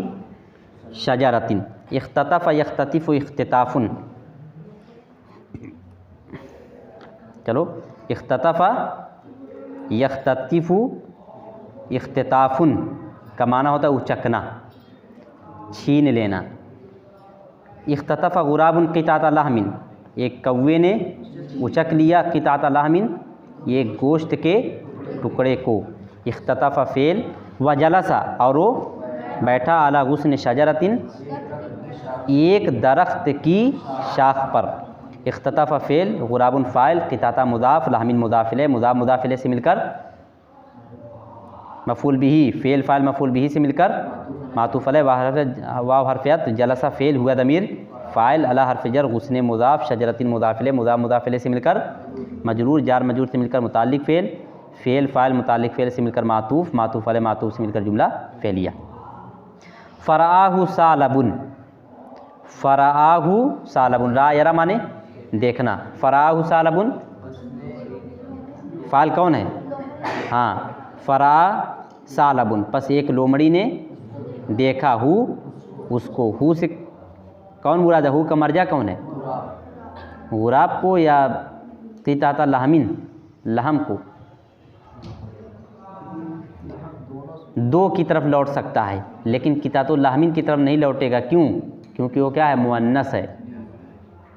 शजरतिन। इख्ततफ़ यख्ततिफ़ु इख्तिताफ़ुन, चलो इख्ततफ़ यख्ततिफ़ु इख्तिताफ़ुन का माना होता है उचकना, छीन लेना। इख्ततफ़ गुराबुन क़ितअत लहमिन, एक कौवे ने उचक लिया क़ितअत लहमिन, ये गोश्त के टुकड़े को। इख्ततफ़ फ़ेल व जलसा और वो बैठा अला गुस्न शजरतिन, एक दरख्त की शाख पर। इख्ततफ़ फ़ेल गुराबुन फ़ाइल क़ितअत मुज़ाफ़ लहमिन मुज़ाफ़िले मुज़ाफ़ मुज़ाफ़िले से मिलकर मफूल बिही, फ़ेल फ़ाइल मफूल बिही से मिलकर मातूफ़ अलैह, वाव हरफ़ियत, जलसा फ़ेल, हुआ दमीर फ़ाइल, अला हरफ़ जर, गुस्ने मुज़ाफ़, शजरतिन मुज़ाफ़ इलैह, मुज़ाफ़ इलैह से मिलकर मजरूर, जार मजरूर से मिलकर मुताल्लिक़ फ़ेल, फ़ेल फ़ाइल मुताल्लिक़ फ़ेल से मिलकर मातूफ़, मातूफ़ अलैह मातूफ़ से मिलकर जुमला फ़ेलिया। फ़राअहु सालबुन, फ़राअहु सालबुन, रा यरा माने देखना, फ़राअहु सालबुन फ़ाइल कौन है? हाँ, फ़रा सालबुन, बस एक लोमड़ी ने देखा, हु उसको, हु से कौन मुराद है? हु का मर्जा कौन है? गुराब को या तीता लहमिन, लहम को, दो की तरफ लौट सकता है, लेकिन कितातो लहमिन की तरफ नहीं लौटेगा। क्यों? क्योंकि वो क्या है? मुअन्नस है।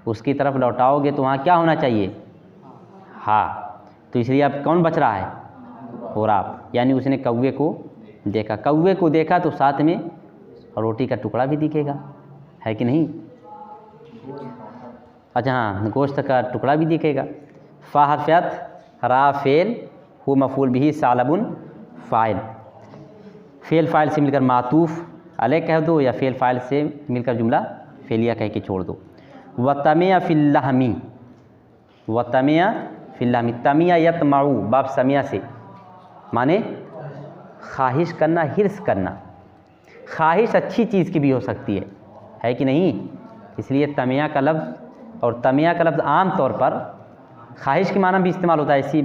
उसकी तरफ लौटाओगे तो वहाँ क्या होना चाहिए? हाँ, तो इसलिए अब कौन बच रहा है? गुराब, यानी उसने कौवे को देखा। कौवे को देखा तो साथ में रोटी का टुकड़ा भी दिखेगा, है कि नहीं? अच्छा हाँ, गोश्त का टुकड़ा भी दिखेगा। फ़ा हरफ़ियत, रा फ़ेल, हु मफ़ूल बिही, सालबुन फ़ाइल, फ़ेल फ़ाइल से मिलकर मातूफ़ अलैह कह दो या फ़ेल फ़ाइल से मिलकर जुमला फ़ेलिया कह के छोड़ दो। वतमिया फ़िल्लहमी, वतमिया फ़िल्लहमी, तमिया यतमाऊ, बाब समिया से माने ख्वाहिश करना, हिर्स करना। ख्वाहिश अच्छी चीज़ की भी हो सकती है कि नहीं? इसलिए तमिया का लफ्ज़, और तमिया का लफ्ज़ आम तौर पर ख्वाहिश के माना भी इस्तेमाल होता है, इसी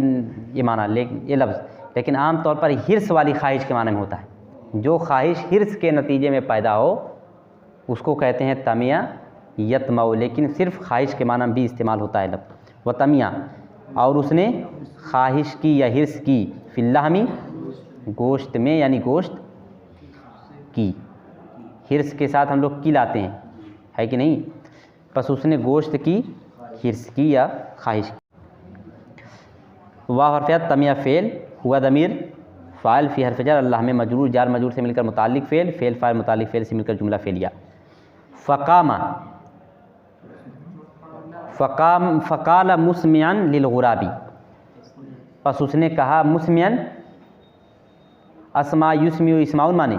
ये माना ये लफ्ज़, लेकिन आम तौर पर हिर्स वाली ख्वाहिश के माना में होता है। जो ख्वाहिश हिर्स के नतीजे में पैदा हो उसको कहते हैं तमिया यतमाऊ, लेकिन सिर्फ ख्वाहिश के माना में भी इस्तेमाल होता है लफ्ज़। वह तमिया, और उसने ख्वाहिश की या हिर्स की, फ़िल्लहमी गोश्त में, यानी गोश्त की, हिर्स के साथ हम लोग की लाते हैं, है कि नहीं? बस उसने गोश्त की, हिर्स की या ख्वाहिश की। वाह हरफ़ियत, तमिया फ़ेल, हुआ दमीर फ़ाइल, फ़ी हरफ़ जर, अल्लाह में मजरूर, जार मजरूर से मिलकर मुताल्लिक़ फ़ेल, फ़ेल फ़ाइल मुताल्लिक़ फ़ेल से मिलकर जुमला फ़ेलिया। फ़कामा, फ़काल मुस्मियन लिलगुराबी, बस उसने कहा मुस्मियन, अस्मा युस्मियु, इस्माउल माने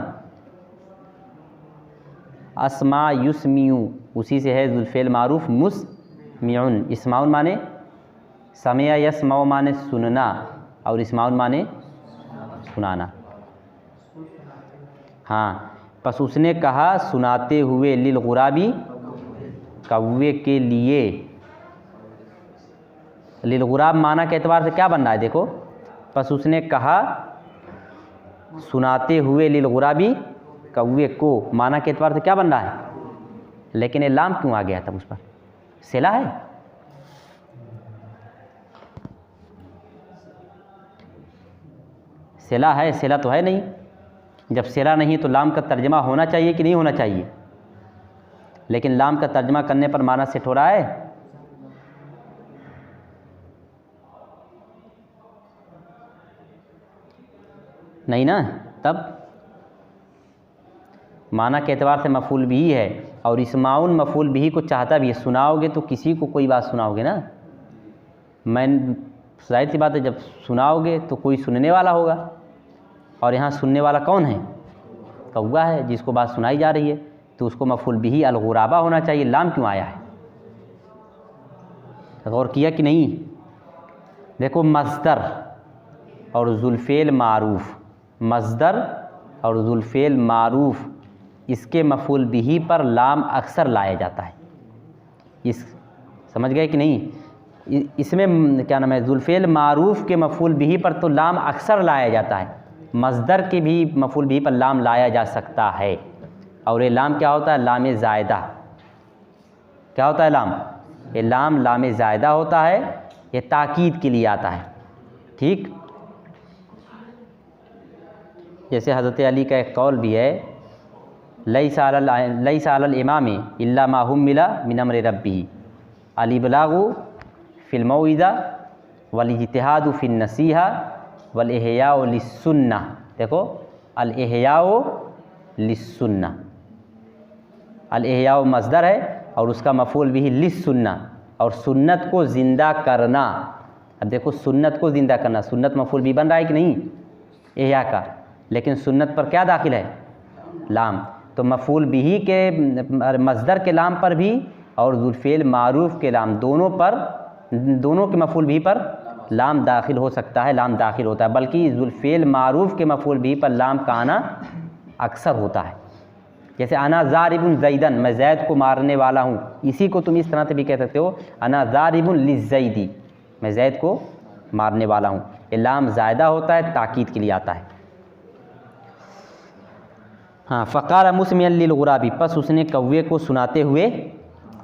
अस्मा युस्मियु, उसी से है ज़ुल्फ़ेल मारूफ़, मुस्मिउन, इस्माउल माने समिया, यस्माउ माने सुनना, और इस्माउल माने सुनाना। हाँ, बस उसने कहा सुनाते हुए, लिलगुराबी कौवे के लिए। लिलगुराब माना के एतबार से क्या बन रहा है? देखो, बस उसने कहा सुनाते हुए, लिलगुराबी कौवे को, माना के एतबार से क्या बन रहा है? लेकिन ये लाम क्यों आ गया तब उस पर? सिला है। सिला है? सिला तो है नहीं। जब सिला नहीं तो लाम का तर्जमा होना चाहिए कि नहीं होना चाहिए? लेकिन लाम का तर्जमा करने पर माना सेट हो रहा है? नहीं ना। तब माना के एतबार से मफूल भी है, और इस्माउन मफूल भी को चाहता भी है। सुनाओगे तो किसी को कोई बात सुनाओगे ना, मैं जाहिर सी बात है, जब सुनाओगे तो कोई सुनने वाला होगा, और यहाँ सुनने वाला कौन है? कौवा है जिसको बात सुनाई जा रही है, तो उसको मफूल बिही अलगुराबा होना चाहिए। लाम क्यों आया है? गौर किया कि नहीं? देखो, मस्दर और ज़ुल्फ़ेल मारूफ़, मस्दर और ज़ुल्फ़ेल मारूफ़, इसके मफूल बिही पर लाम अक्सर लाया जाता है। इस समझ गए कि नहीं? इसमें क्या नाम है, ज़ुल्फ़ेल मारूफ़ के मफूल बिही पर तो लाम अक्सर लाया जाता है। मस्दर के भी मफूल बिही पर लाम लाया जा सकता है, और ये लाम क्या होता है? लाम ज़ायदा। क्या होता है लाम? ये लाम लाम ज़ायदा होता है, ये ताकीद के लिए आता है। ठीक, जैसे हज़रत अली का एक कौल भी है, लैसा अलल इमाम इल्ला मा हुम्मिला मिन अम्रि रब्बिही, अल इब्लागु फ़िल मौइज़ा वल इज्तिहादु फ़िन नसीहा वल इहयाउ लिस्सुन्नह। देखो, अल इहयाउ लिस्सुन्नह, अल इहयाउ मस्दर है और उसका मफूल बिही लिस्सुन्नह, और सुन्नत को ज़िंदा करना। अब देखो, सुन्नत को ज़िंदा करना, सुन्नत मफूल भी बन रहा है कि नहीं? इहया का, लेकिन सुन्नत पर क्या दाखिल है? लाम। तो मफ़ूल बिही के मज़दर के लाम पर भी और ज़ुल्फ़ेल मारूफ़ के लाम दोनों के मफ़ूल बिही पर लाम दाखिल हो सकता है, लाम दाखिल होता है। बल्कि ज़ुल्फ़ेल मारूफ़ के मफ़ूल बिही पर लाम का आना अक्सर होता है। जैसे अना ज़ारिबुन ज़ैदन, मैं ज़ैद को मारने वाला हूँ, इसी को तुम इस तरह से भी कह सकते हो, अना ज़ारिबुन लिज़्ज़ैदी, मैं ज़ैद को मारने वाला हूँ। ये लाम ज़ायदा होता है, ताकीद के लिए आता है। हाँ, फ़क़ाल मुस्मिअन लिलग़ुराबी, बस उसने कौवे को सुनाते हुए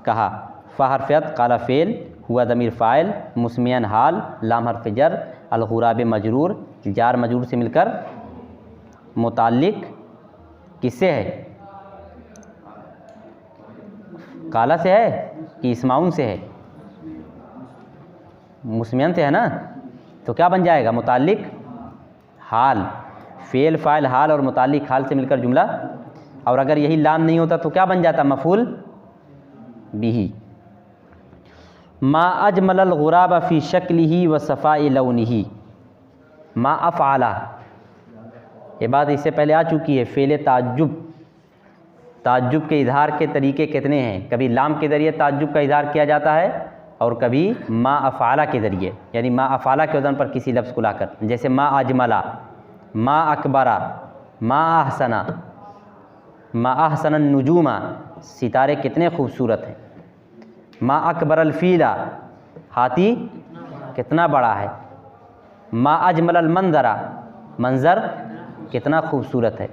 कहा। फ़हरफ़त काला फ़ेल, हुआ दमीर फ़ाइल, मुस्मिअन हाल, लाम हर्फ़ जर, अलग़ुराब मजरूर, जार मजरूर से मिलकर मुताल्लिक़ किससे है? काला से है कि इस्माउन से है? मुस्मिअन से है ना, तो क्या बन जाएगा? मुताल्लिक़ हाल, फ़ेल फ़ाइल हाल और मुताल्लिक़ हाल से मिलकर जुमला। और अगर यही लाम नहीं होता तो क्या बन जाता? मफ़ूल बिही। मा अजमलल गुराब फ़ी शक्लिही व सफ़ाई लौनिही, मा अफ़आला, ये बात इससे पहले आ चुकी है। फ़ेल ताज्जुब के इज़हार के तरीके कितने हैं? कभी लाम के ज़रिए ताज्जुब का इज़हार किया जाता है और कभी मा अफ़आला के ज़रिए, यानी मा अफ़आला के वज़न पर किसी लफ्ज़ को लाकर। जैसे मा अजमला, मा अकबरा, मा अहसना, मा अहसन नुजूमा, सितारे कितने खूबसूरत हैं। मा अकबरल फ़ीला, हाथी कितना बड़ा है। मा अजमलल मंज़रा, मंज़र कितना खूबसूरत है।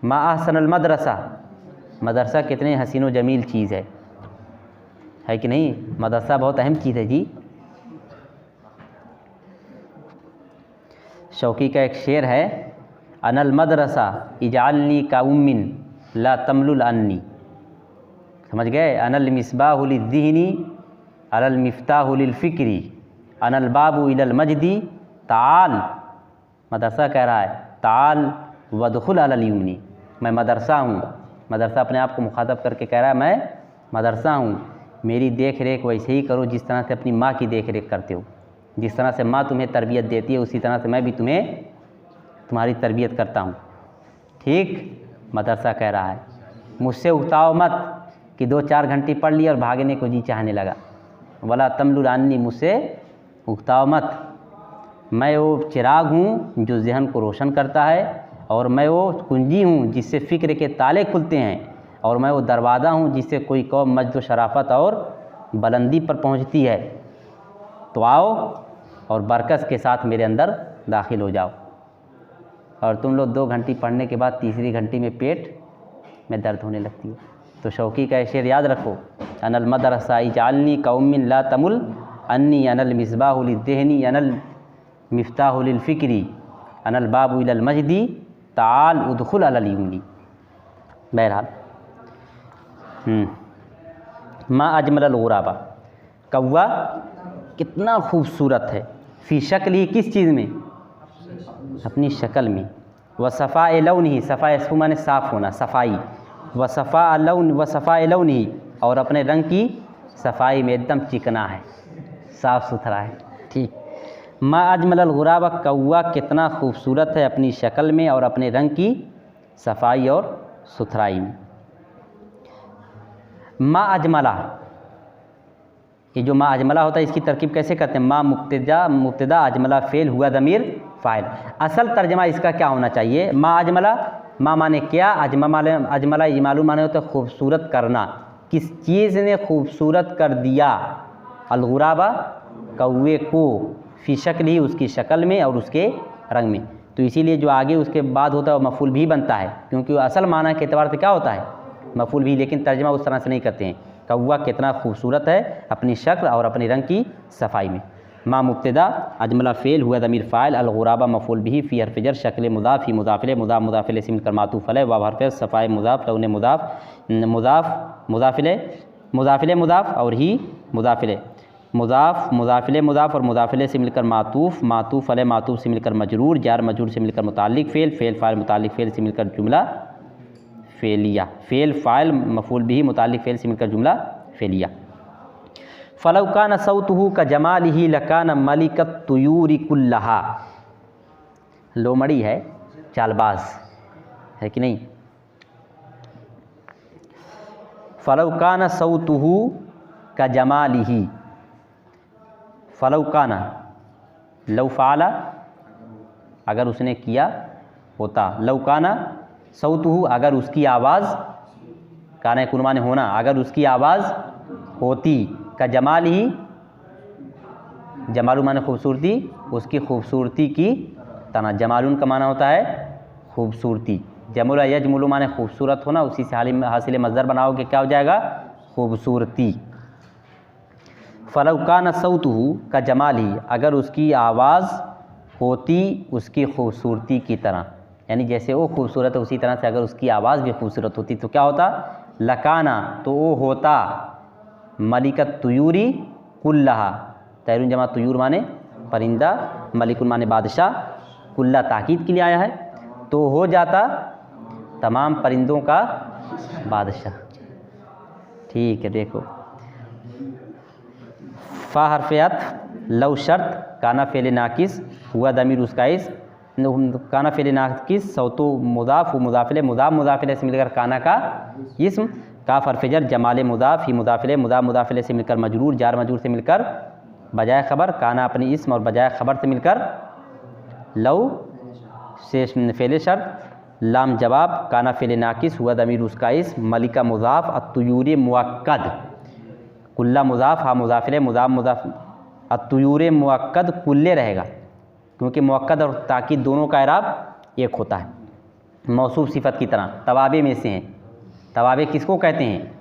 मा अहसनल मदरसा, मदरसा कितने हसीन व जमील चीज़ है कि नहीं? मदरसा बहुत अहम चीज़ है जी। शौकी का एक शेर है, अनल मदरसा इजालनी का उम्मिन ला तमलुल अन्नी, समझ गए? अनल मिसबाहु लिज़्ज़िहनी अलल मिफ्ताहु लिलफ़िक्री अनल बाबू इलल मजदी ताल, मदरसा कह रहा है ताल वदखुल अलल युमनी, मैं मदरसा हूँ। मदरसा अपने आप को मुखातब करके कह रहा है मैं मदरसा हूँ, मेरी देख रेख वैसे ही करो जिस तरह से अपनी माँ की देख रेख करते हो। जिस तरह से माँ तुम्हें तरबियत देती है उसी तरह से मैं भी तुम्हारी तरबियत करता हूँ। ठीक, मदरसा कह रहा है मुझसे उगताओ मत कि 2-4 घंटे पढ़ लिया और भागने को जी चाहने लगा। वला तमलुल अन्नी, मुझसे उगताओ मत, मैं वो चिराग हूँ जो जहन को रोशन करता है, और मैं वो कुंजी हूँ जिससे फ़िक्र के ताले खुलते हैं, और मैं वो दरवाज़ा हूँ जिससे कोई कौम मजद व शराफत और बुलंदी पर पहुँचती है। तो आओ और बरकत के साथ मेरे अंदर दाखिल हो जाओ। और तुम लोग 2 घंटी पढ़ने के बाद तीसरी घंटी में पेट में दर्द होने लगती है। तो शौकी का शेर याद रखो, अनल मदरसा इजालनी कौमिन ला तमुल अन्नी अनल मिसबाहु लिद्देहनी अनल मिफ्ताहु लिलफ़िक्री अनल बाबू इलल मजदी ताल उदखुल अलल युमनी। बहरहाल मा अजमलल गुराबा, कौवा कितना खूबसूरत है। फ़ी शक्ली, किस चीज़ में? अपनी शक्ल में। व सफ़ा लौनिही, सफ़ा इसको माने साफ़ होना, सफ़ाई। व सफ़ा लौनिही, और अपने रंग की सफ़ाई में एकदम चिकना है, साफ़ सुथरा है। ठीक। मा अजमलल गुराबा, कौवा कितना खूबसूरत है अपनी शक्ल में और अपने रंग की सफ़ाई और सुथराई में। मा अजमला, ये जो मा अजमला होता है इसकी तरकीब कैसे करते हैं? मा मुब्तदा अजमला फ़ेल, हुआ ज़मीर फ़ाइल। असल तर्जमा इसका क्या होना चाहिए? मा अजमला, मा माने क्या, अजमला इमालू माने होता है खूबसूरत करना। किस चीज़ ने खूबसूरत कर दिया? अलगुराबा, कौवे को, फ़ी शक्ल ही, उसकी शक्ल में और उसके रंग में। तो इसीलिए जो आगे उसके बाद होता है वो मफ़ूल भी बनता है, क्योंकि वो असल माना के एतबार से क्या होता है? मफ़ूल भी। लेकिन तर्जमा उस तरह से नहीं करते हैं। कौवा कितना खूबसूरत है अपनी शक्ल और अपने रंग की सफ़ाई में। मा मुब्तदा अजमला फ़ेल, हुआ ज़मीर फ़ाइल, अलगुराबा मफ़ूल बिही, फ़ी हर्फ़ जर, शक्ल मुज़ाफ़, ही मुज़ाफ़िले, मुज़ाफ़िले से मिलकर मातूफ़ अलैह, वाव हर्फ़ सफ़ाए मुज़ाफ़, लौने मुज़ाफ़िले मुज़ाफ़ और ही मुज़ाफ़िले, मुज़ाफ़िले और मुज़ाफ़िले से मिलकर मातूफ़ अलैह, मातूफ़ से मिलकर मजरूर, जार मजरूर से मिलकर मुताल्लिक़ फ़ेल फ़ाइल, मुताल्लिक़ फ़ेल से मिलकर जुमला फ़ेलिया, फ़ेल फ़ाइल मफ़ूल बिही, मुताल्लिक़ फ़ेल से मिलकर जुमला फ़ेलिया। फ़लौ कान सौतुहु का जमालिही लकान मलिकत तुयूरि कुल्लहा, लोमड़ी है, चालबाज है कि नहीं। फलौकाना सौतुहु का जमालिही, फलौकाना लौफ़ाला अगर उसने किया होता, लौकाना सौतुहु अगर उसकी आवाज़, काना यकुन माने होना, अगर उसकी आवाज़ होती, का जमालिही, जमालु माने खूबसूरती, उसकी खूबसूरती की तना, जमालुन का माना होता है खूबसूरती, जमुला यजमुलु माने खूबसूरत होना, उसी से हासिल मज़दर बनाओगे क्या हो जाएगा खूबसूरती। फलौकाना सौतुहु का जमाली, अगर उसकी आवाज़ होती उसकी खूबसूरती की तरह, यानी जैसे वो खूबसूरत है उसी तरह से अगर उसकी आवाज़ भी खूबसूरत होती तो क्या होता, लकाना तो वो होता, मलिकत तुयूरी कुल्लहा, तैरून जमा तुयूर माने परिंदा, मलिकुन माने बादशाह, कुल्ला ताकीद के लिए आया है, तो हो जाता तमाम परिंदों का बादशाह। ठीक है, देखो फ़ा हरफ़ियत, लव शर्त, काना फ़ेल नाकिस, हुआ दमीर उसका इस, काना फ़ेल नाकिस, सौतो मुदाफ़, मुदाफ़िले, मुदाफ़िले से मिलकर काना का इस्म, काफ हरफ़िजर, जमाले मुदाफ़, ही मुदाफ़िले, मुदाफ़िले से मिलकर मजरूर, जार मजरूर से मिलकर बजाय ख़बर, काना अपनी इस्म और बजाय ख़बर से मिलकर लव से फ़ेल शर्त, लाम जवाब, काना फ़ेल नाकिस, हुआ दमीर उसका इस्म, मलिका मुज़ाफ़, अत्तुयूर मुअक्कद, कुल्ला मुज़ाफ़, हा मुज़ाफ़िले, मुज़ाफ़, अत्तुयूर मुअक्कद कुल्ले रहेगा, क्योंकि मुअक्कद और ताकीद दोनों का इराब एक होता है, मौसूफ सिफ़त की तरह। तवाबे में से हैं, तवाबे किसको कहते हैं,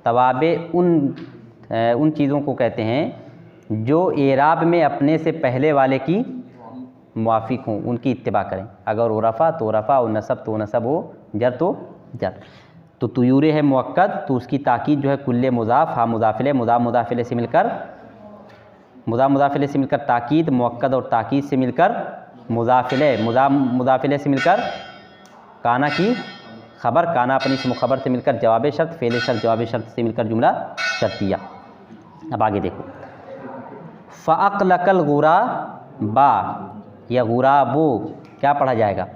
तवाबे उन चीज़ों को कहते हैं जो एराब में अपने से पहले वाले की मुआफ़िक हों, उनकी इत्तिबा करें, अगर वो रफ़ा तो रफ़ा, और नसब तो नसब, हो जर तो जर। तो तुयूरे है मुअक्कद, तो उसकी ताकीद जो है कुल्ले मुज़ाफ़, हा मुज़ाफ़िले, मुज़ाफ़िले से मिलकर, मुज़ाफ़िले से मिलकर ताकीद, मुअक्कद और ताकीद से मिलकर मुज़ाफ़िले, मुज़ाफ़िले से मिलकर काना की ख़बर, काना अपनी इसम ख़बर से मिलकर जवाब शर्त, फ़ेल शर्त जवाब शर्त से मिलकर जुमला शर्तिया। अब आगे देखो, फ़अक़लकल गुराबा या गुराबो क्या पढ़ा जाएगा,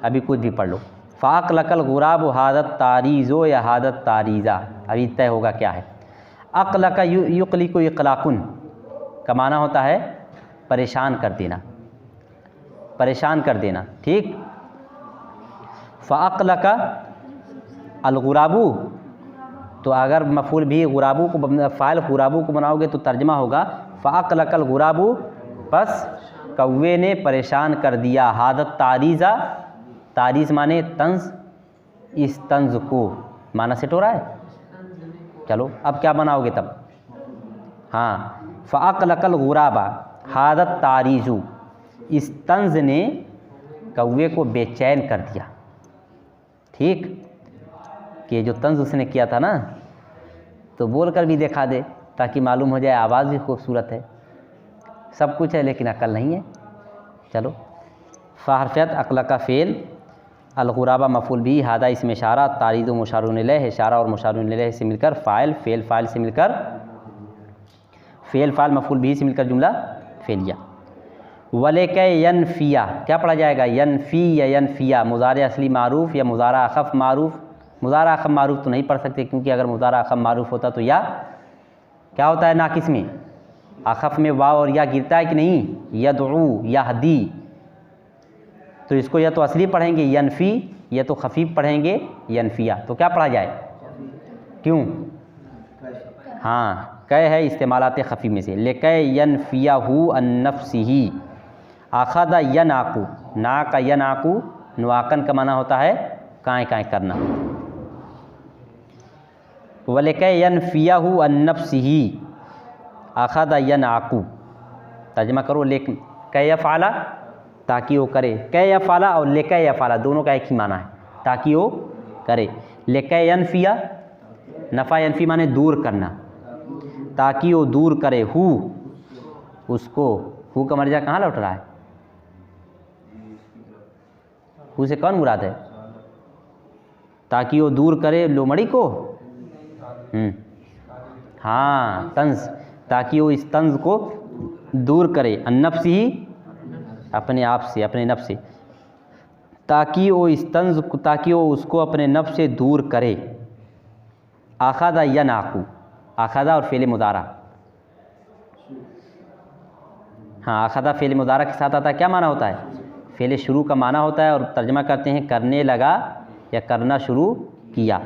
अभी कुछ भी पढ़ लो। फ़अक़लकल गुराब हादत तारीज़ो या हादत तारीज़ा, अभी तय होगा क्या है। अक़लका युक़लिकु इक़लाकुन का माना होता है परेशान कर देना, परेशान कर देना, ठीक। फ़अक़लका अलगुराबू, तो अगर मफ़ूल भी गुराबू को, फ़ाइल गुराबू को बनाओगे तो तर्जमा होगा फ़अक़लकल गुराबू, बस कौवे ने परेशान कर दिया, हादत तारीज़ा, तारीज़ माने तंज़, इस तंज़ को माना सेट हो रहा है। चलो अब क्या बनाओगे तब, हाँ, फ़अक़लकल गुराबा हादत तारीज़ु, इस तंज़ ने कौवे को बेचैन कर दिया, ठीक। कि जो तंज़ उसने किया था ना, तो बोल कर भी दिखा दे ताकि मालूम हो जाए आवाज़ भी खूबसूरत है, सब कुछ है लेकिन अक्ल नहीं है। चलो, फ़ा हरफ़ियत, अक़लका फ़ेल, अलगुराबा मफ़ूल भी, हादा इसमें इशारा, तारीज़ मुशारुन इलैह, इशारा और मुशारुन इलैह से मिलकर फ़ाइल, फ़ाइल से मिलकर फ़ाइल मफ़ूल भी से मिलकर जुमला फ़ेलिया। वलेकै यनफ़िया क्या पढ़ा जाएगा, यनफ़ी या यनफ़िया, मुज़ारे असली मारूफ़ या मुज़ारा अख़फ़ मारूफ़। मुज़ारा अख़फ़ मारूफ़ तो नहीं पढ़ सकते, क्योंकि अगर मुज़ारा अख़फ़ मारूफ़ होता तो या क्या होता है नाकिस में, अख़फ़ में वाव और या गिरता है कि नहीं, यदऊ यहदी, तो इसको या तो असली पढ़ेंगे यनफ़ी, या तो खफ़ीफ़ पढ़ेंगे यनफ़िया, तो क्या पढ़ा जाए, क्यों, हाँ कै है इस्तेमालात ख़फ़ी में से। लेकै यनफ़ियाहु अन नफ़्सिही, आख़दा यनाक़ु, ना का यनाक़ु, नुआकन का माना होता है काएँ काएँ करना। वलेकै यनफ़ियाहु अन नफ़्सिही, आख़दा यनाक़ु, तर्जुमा करो, ले कै यफ़अला ताकि वो करे, कै यफ़अला और लेकै यफ़अला दोनों का एक ही माना है, ताकि वो करे। लेकै यनफ़िया, नफ़ा यनफ़ी माने दूर करना, ताकि वो दूर करे, हु उसको, हु का मर्जा कहाँ लौट रहा है, हु से कौन मुराद है, ताकि वो दूर करे लोमड़ी को, हाँ तंज़, ताकि वो इस तंज़ को दूर करे, अन नफ़्सिही अपने आप से, अपने नफ्स से। ताकि वो उसको अपने नफ्स से दूर करे। आखदा यनाकू, आखदा और फ़ेल मुदारा, हाँ आखदा फ़ेल मुदारा के साथ आता है। क्या माना होता है? फ़ेल शुरू का माना होता है और तर्जमा करते हैं करने लगा या करना शुरू किया।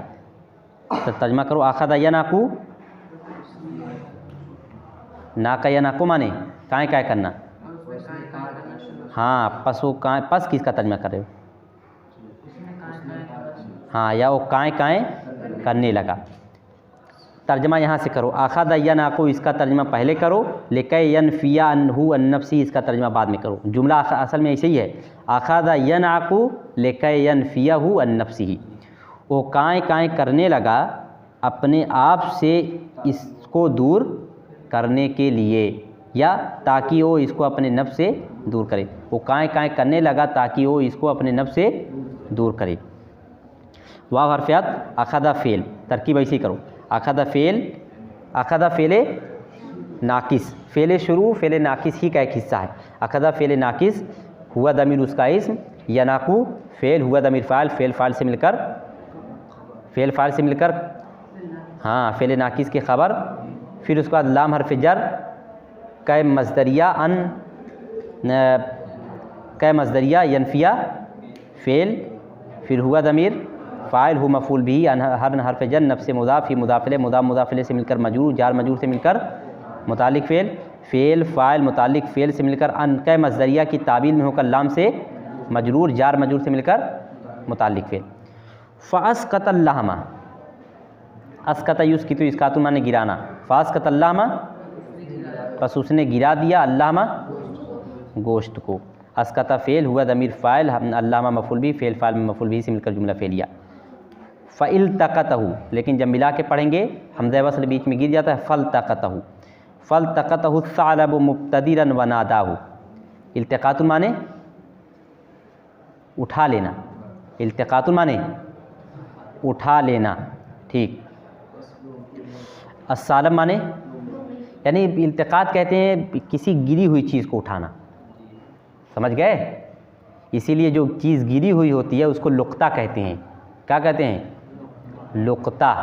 तो तर्जमा करो आखदा यनाकू, ना का यनाकू माने काएँ काय करना, हाँ पशु काएँ, पस किसका तर्जमा कर रहे हो? हाँ या वो काएँ काएँ करने लगा। तर्जमा यहाँ से करो आखदा यनाकू, इसका तर्जमा पहले करो, लेकै यनफिया अनहु अन्नफ्सी, इसका तर्जमा बाद में करो। जुमला असल में ऐसे ही है, आखदा यनाकू लेकै यनफियाहु अन्नफ्सी, वो काएँ काएँ करने लगा अपने आप से इसको दूर करने के लिए, या ताकि वो इसको अपने नफ्स से दूर करे। वो काएँ काएँ करने लगा ताकि वो इसको अपने नफ्स से दूर करे। वाव हरफियात अखदा फ़ेल, तरकीब ऐसे ही करो अखदा फ़ेल, अखदा फ़ेले नाकिस, फ़ेले शुरू फ़ेले नाकिस ही का एक हिस्सा है। अखदा फ़ेले नाकिस, हुआ दमीर उसका इस्म, यनाकू फ़ेल, हुआ दमीर फ़ाइल, फ़ेल फ़ाइल से मिलकर हाँ फ़ेले नाकिस की ख़बर, फिर उसके बाद लाम हरफ जर, कै मज़दरिया अन, कै मज़दरिया यनफिया फ़ेल, फिर हुआ दमीर फ़ाइल, हु मफ़ूल भी, हर हरफ जर, नफ्स मुदाफ़, ही मुदाफ़िले, मुदाफ़िले से मिलकर मजरूर, जार मजरूर से मिलकर मुतालिक फ़ेल, फ़ेल फ़ाइल मुतालिक फ़ेल से मिलकर अन, कै मज़दरिया की ताबील में होकर लाम से मजरूर, जार मजरूर से मिलकर मुतालिक फ़ेल। फ़अस्क़तल्लहमा, अस्क़त युस्क़ितु, इसक़ातु माने गिराना, फ़अस्क़तल्लहमा बस उसने गिरा दिया, अल्लामा गोश्त को। अस्क़त फ़ेल, हुआ दमीर फ़ाइल, अल्लामा मफ़ूल भी, फ़ेल फ़ाइल में मफ़ूल भी से मिलकर जुमला फ़ेलिया। फ़इल्तक़तहु, लेकिन जब मिला के पढ़ेंगे हमज़ा वस्ल बीच में गिर जाता है, फ़ल्तक़तहु, फ़ल्तक़तहु सालबु मुब्तदिरन व नादाहु। इल्तिक़ातुन माने उठा लेना, इल्तिक़ातुन माने उठा लेना, ठीक। अस्सालब माने यानी इल्तिक़ात कहते हैं किसी गिरी हुई चीज़ को उठाना, समझ गए? इसीलिए जो चीज़ गिरी हुई होती है उसको लुक़ता कहते हैं। क्या कहते हैं? लुक़ता।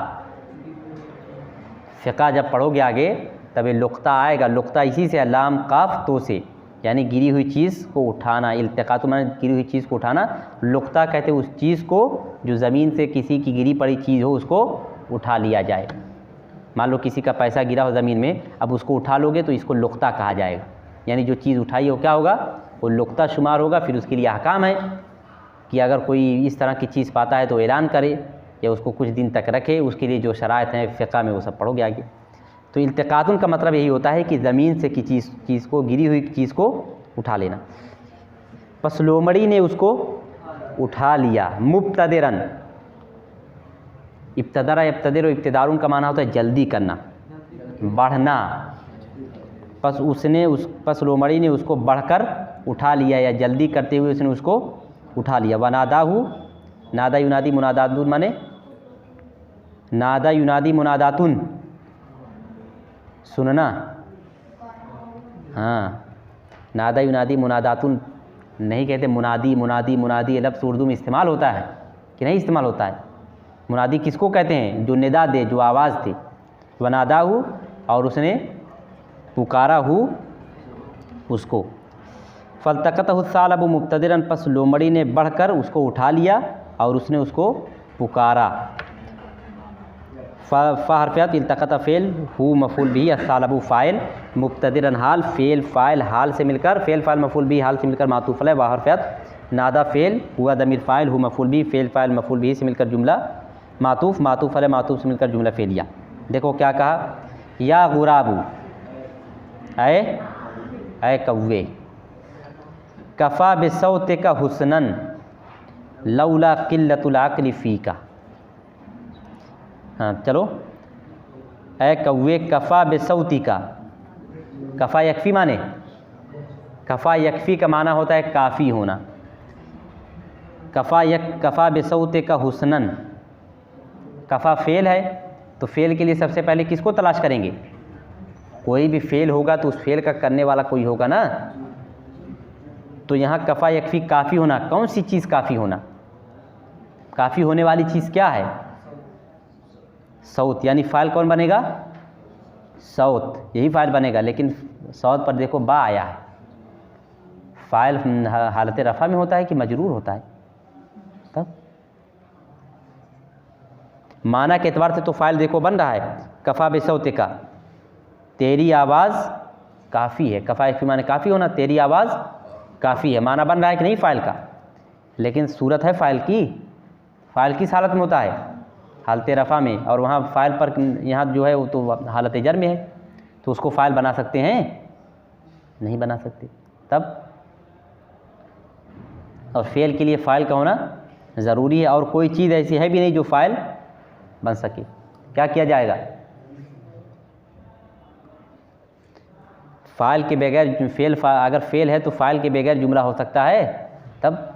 फ़िक़ा जब पढ़ोगे आगे तब ये लुक़ता आएगा। लुक़ता इसी से लाम काफ तो से, यानी गिरी हुई चीज़ को उठाना। इल्तिक़ात माने गिरी हुई चीज़ को उठाना। लुक़ता कहते हैं उस चीज़ को जो ज़मीन से किसी की गिरी पड़ी चीज़ हो उसको उठा लिया जाए। मान लो किसी का पैसा गिरा हो ज़मीन में, अब उसको उठा लोगे तो इसको लुक़ता कहा जाएगा। यानी जो चीज़ उठाई हो क्या होगा? वो लुक़ता शुमार होगा। फिर उसके लिए अहकाम है कि अगर कोई इस तरह की चीज़ पाता है तो ऐलान करे या उसको कुछ दिन तक रखे। उसके लिए जो शराइत हैं फ़िक़ा में वो सब पढ़ोगे आगे। तो इल्तिक़ातुन का मतलब यही होता है कि ज़मीन से की चीज़ को, गिरी हुई चीज़ को उठा लेना। बस लोमड़ी ने उसको उठा लिया। मुब्तदिरन, इब्तदरा इब्तदिर इब्तिदारुन का माना होता है जल्दी करना, बढ़ना। बस लोमड़ी ने उसको बढ़कर उठा लिया या जल्दी करते हुए उसने उसको उठा लिया। वनादाहु, नादा युनादी मुनादातुन माने नादा युनादी मुनादातुन सुनना, हाँ नादा युनादी मुनादातुन नहीं कहते, मुनादी मुनादी मुनादी लफ्ज़ उर्दू में इस्तेमाल होता है कि नहीं इस्तेमाल होता है? मुनादी किसको कहते हैं? जो निदा दे, जो आवाज़ दे। वनादाहु, और उसने पुकारा हु उसको। फ़ल्तक़तहु सालबु मुब्तदिरन, पस लोमड़ी ने बढ़कर उसको उठा लिया और उसने उसको पुकारा। फ़हरफ़ियात इल्तक़त फ़ेल, हु मफ़ूल भी, अस्सालबु फ़ाइल, मुब्तदिरन हाल, फ़ेल फ़ाइल हाल से मिलकर, फ़ेल फ़ाइल मफ़ूल भी हाल से मिलकर मातूफ़ अलैह। वाहरफ़ियात नादा फ़ेल, हुआ दमीर फ़ाइल, हु मफ़ूल भी, फ़ेल फ़ाइल मफ़ूल भी से मिलकर जुमला मातूफ़, मातूफ़ अलैह मातूफ़ से मिलकर जुमला फ़ेलिया। देखो क्या कहा, या गुराबू, ऐ कौवे, कफ़ा बिसौतिका हुस्नन लौला क़िल्लतुल अक़्लि फ़ीका। हाँ चलो, ऐ कौवे कफ़ा बिसौतिका, कफ़ा यकफ़ी माने, कफ़ा यकफ़ी का माना होता है काफ़ी होना। कफ़ा बिसौतिका हुस्नन, कफ़ा फ़ेल है तो फ़ेल के लिए सबसे पहले किसको तलाश करेंगे? कोई भी फ़ेल होगा तो उस फ़ेल का करने वाला कोई होगा ना। तो यहाँ कफ़ा यकफ़ी काफ़ी होना, कौन सी चीज़ काफ़ी होना? काफ़ी होने वाली चीज़ क्या है? सौत, यानी फ़ाइल कौन बनेगा? सौत, यही फ़ाइल बनेगा। लेकिन सौत पर देखो बा आया है। फ़ाइल हालत रफ़ा में होता है कि मजरूर होता है? तब माना के एतबार से तो फ़ाइल देखो बन रहा है, कफ़ा बेसौते का, तेरी आवाज़ काफ़ी है। कफ़ा यकफ़ी माने काफ़ी होना, तेरी आवाज़ काफ़ी है, माना बन रहा है कि नहीं फ़ाइल का? लेकिन सूरत है फ़ाइल की, फ़ाइल किस हालत में होता है? हालत रफ़ा में। और वहाँ फ़ाइल पर यहाँ जो है वो तो हालत जर में है, तो उसको फ़ाइल बना सकते हैं? नहीं बना सकते। तब और फ़ेल के लिए फ़ाइल का होना ज़रूरी है, और कोई चीज़ ऐसी है भी नहीं जो फ़ाइल बन सके। क्या किया जाएगा? फ़ाइल के बगैर फ़ेल, अगर फ़ेल है तो फ़ाइल के बगैर जुमला हो सकता है? तब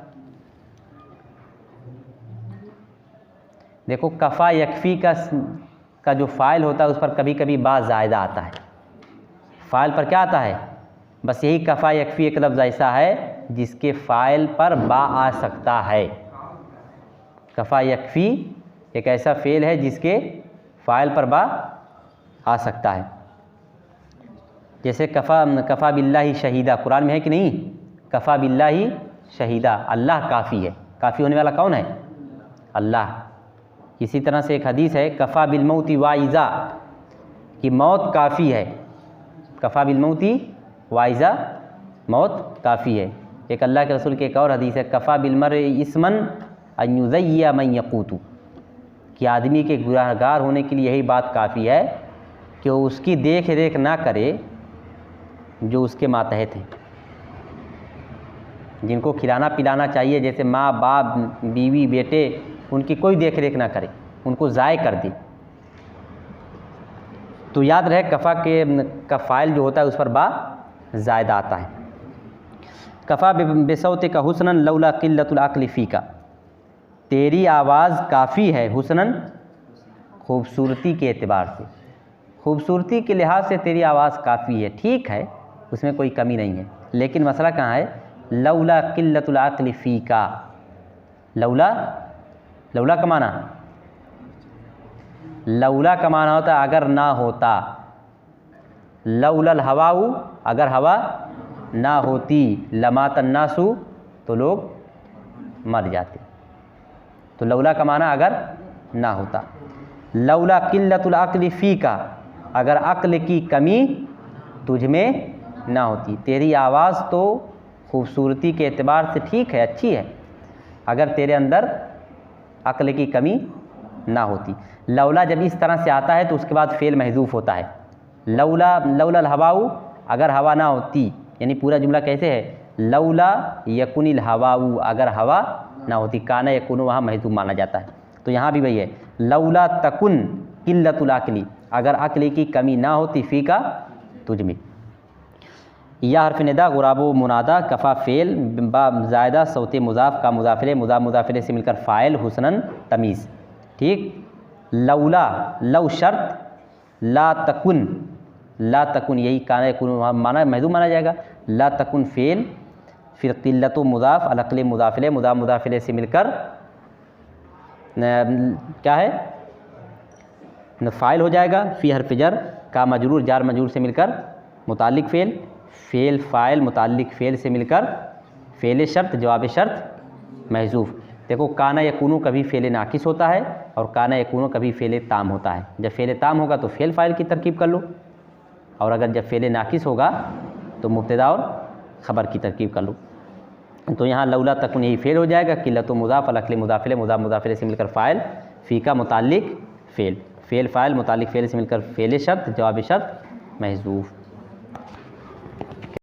देखो कफ़ा यकफ़ी का जो फ़ाइल होता है उस पर कभी कभी बा ज़ायदा आता है। फ़ाइल पर क्या आता है? बस यही कफ़ा यकफ़ी एक लफ्ज़ ऐसा है जिसके फ़ाइल पर बा आ सकता है। कफ़ा यकफ़ी एक ऐसा फ़ेल है जिसके फ़ाइल पर बा आ सकता है। जैसे कफ़ा बिल्लाही शहीदा, कुरान में है कि नहीं? कफ़ा बिल्लाही शहीदा, अल्लाह काफ़ी है। काफ़ी होने वाला कौन है? अल्लाह। इसी तरह से एक हदीस है कफ़ा बिलमौती वाइज़ा, कि मौत काफ़ी है। कफ़ा बिलमौती वाइज़ा, मौत काफ़ी है। एक अल्लाह के रसूल की एक और हदीस है कफ़ा बिलमर्इ इस्मन अन युज़य्यिअ मन यक़ूतु, कि आदमी के गुनहगार होने के लिए यही बात काफ़ी है कि वो उसकी देख रेख ना करे जो उसके मातहत हैं, जिनको खिलाना पिलाना चाहिए, जैसे माँ बाप बीवी बेटे, उनकी कोई देख रेख ना करे, उनको ज़ाय कर दे। तो याद रहे कफ़ा का फ़ाइल जो होता है उस पर बा ज़ायदा आता है। कफ़ा बेसौते का हुस्नन लौला क़िल्लतुल अक़्लि फ़ीका, तेरी आवाज़ काफ़ी है हुस्नन, खूबसूरती के एतबार से, खूबसूरती के लिहाज से तेरी आवाज़ काफ़ी है, ठीक है, उसमें कोई कमी नहीं है। लेकिन मसला कहाँ है? लौला क़िल्लतुल अक़्लि फ़ीका, लौला, लौला का माना, लौला का माना होता है अगर ना होता। लौलल हवाऊ, अगर हवा ना होती, लमातन नासु, तो लोग मर जाते। तो लौला का माना अगर ना होता। लौला क़िल्लतुल अक़्लि फ़ीका, अगर अक्ल की कमी तुझ में ना होती। तेरी आवाज़ तो खूबसूरती के एतबार से ठीक है, अच्छी है, अगर तेरे अंदर अक्ल की कमी ना होती। लौला जब इस तरह से आता है तो उसके बाद फ़ेल महज़ूफ़ होता है। लौला लौलल हवाऊ, अगर हवा ना होती, यानी पूरा जुमला कैसे है? लौला यकुनिल हवाऊ, अगर हवा ना होती, काना यकुनु वहाँ महज़ूफ़ माना जाता है। तो यहाँ भी वही है, लौला तकुन क़िल्लतुल अक़्लि, अगर अक्ल की कमी ना होती फ़ीका, तुझ में। या हर्फ़ निदा गुराबो मुनादा, कफ़ा फ़ेल, बा ज़ायदा सौते मुज़ाफ़ का मुज़ाफ़िले, मुज़ाफ़िले से मिलकर फ़ाइल, हुस्नन तमीज़। ठीक। लौला, लौ शर्त, ला तकुन, ला तकुन यही काना यकुन माना महज़ूफ़ माना जाएगा। ला तकुन फ़ेल, फिर क़िल्लतु मुज़ाफ़, अल अक़्ल मुज़ाफ़िले, मुज़ाफ़िले से मिलकर क्या है? फ़ाइल हो जाएगा। फ़ी हर्फ़ जर, का मजरूर, जार मजरूर से मिलकर मुताल्लिक़ फ़ेल, फ़ेल फ़ाइल मुताल्लिक़ फ़ेल से मिलकर फ़ेल शर्त, जवाब शर्त महज़ूफ़। देखो काना यकूनु कभी फ़ेल नाकिस होता है और काना यकूनु कभी फ़ेल ताम होता है। जब फ़ेल ताम होगा तो फ़ेल फ़ाइल की तरकीब कर लो, और अगर जब फ़ेल नाकिस होगा तो मुब्तदा और ख़बर की तरकीब कर लो। तो यहाँ लौला तकुन यही फ़ेल हो जाएगा। क़िल्लतु मुज़ाफ़, अल अक़्ल मुज़ाफ़िले, मुज़ाफ़िले से मिलकर फ़ाइल, फ़ीका मुताल्लिक़ फ़ेल, फ़ेल फ़ाइल मुताल्लिक़ फ़ेल से मिलकर फ़ेल शर्त, जवाब शर्त महज़ूफ़।